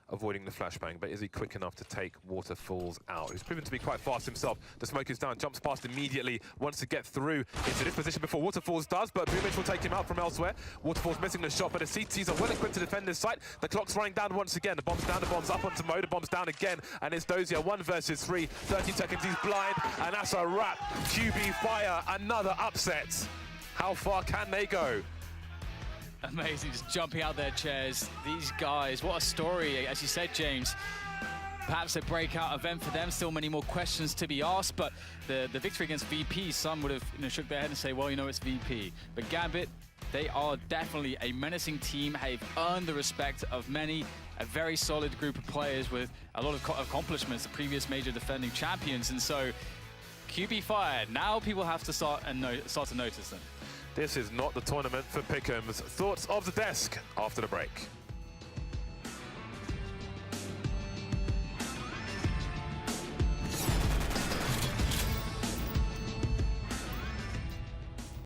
avoiding the flashbang, but is he quick enough to take Waterfalls out? He's proven to be quite fast himself. The smoke is down, jumps past immediately, wants to get through into this position before Waterfalls does, but Boomich will take him out from elsewhere. Waterfalls missing the shot, but the CTs are well equipped to defend this site. The clock's running down once again. The bomb's down, the bomb's up onto Mo, the bomb's down again, and it's Dozier, 1 versus 3. 13 seconds, he's blind, and that's a wrap. QB Fire, another upset. How far can they go? Amazing, just jumping out their chairs. These guys, what a story, as you said, James. Perhaps a breakout event for them. Still many more questions to be asked, but the victory against VP, some would have shook their head and say, well, it's VP. But Gambit, they are definitely a menacing team. They've earned the respect of many, a very solid group of players with a lot of accomplishments, the previous major defending champions. And so, QB Fire, now people have to start to notice them. This is not the tournament for Pick'ems. Thoughts of the desk after the break.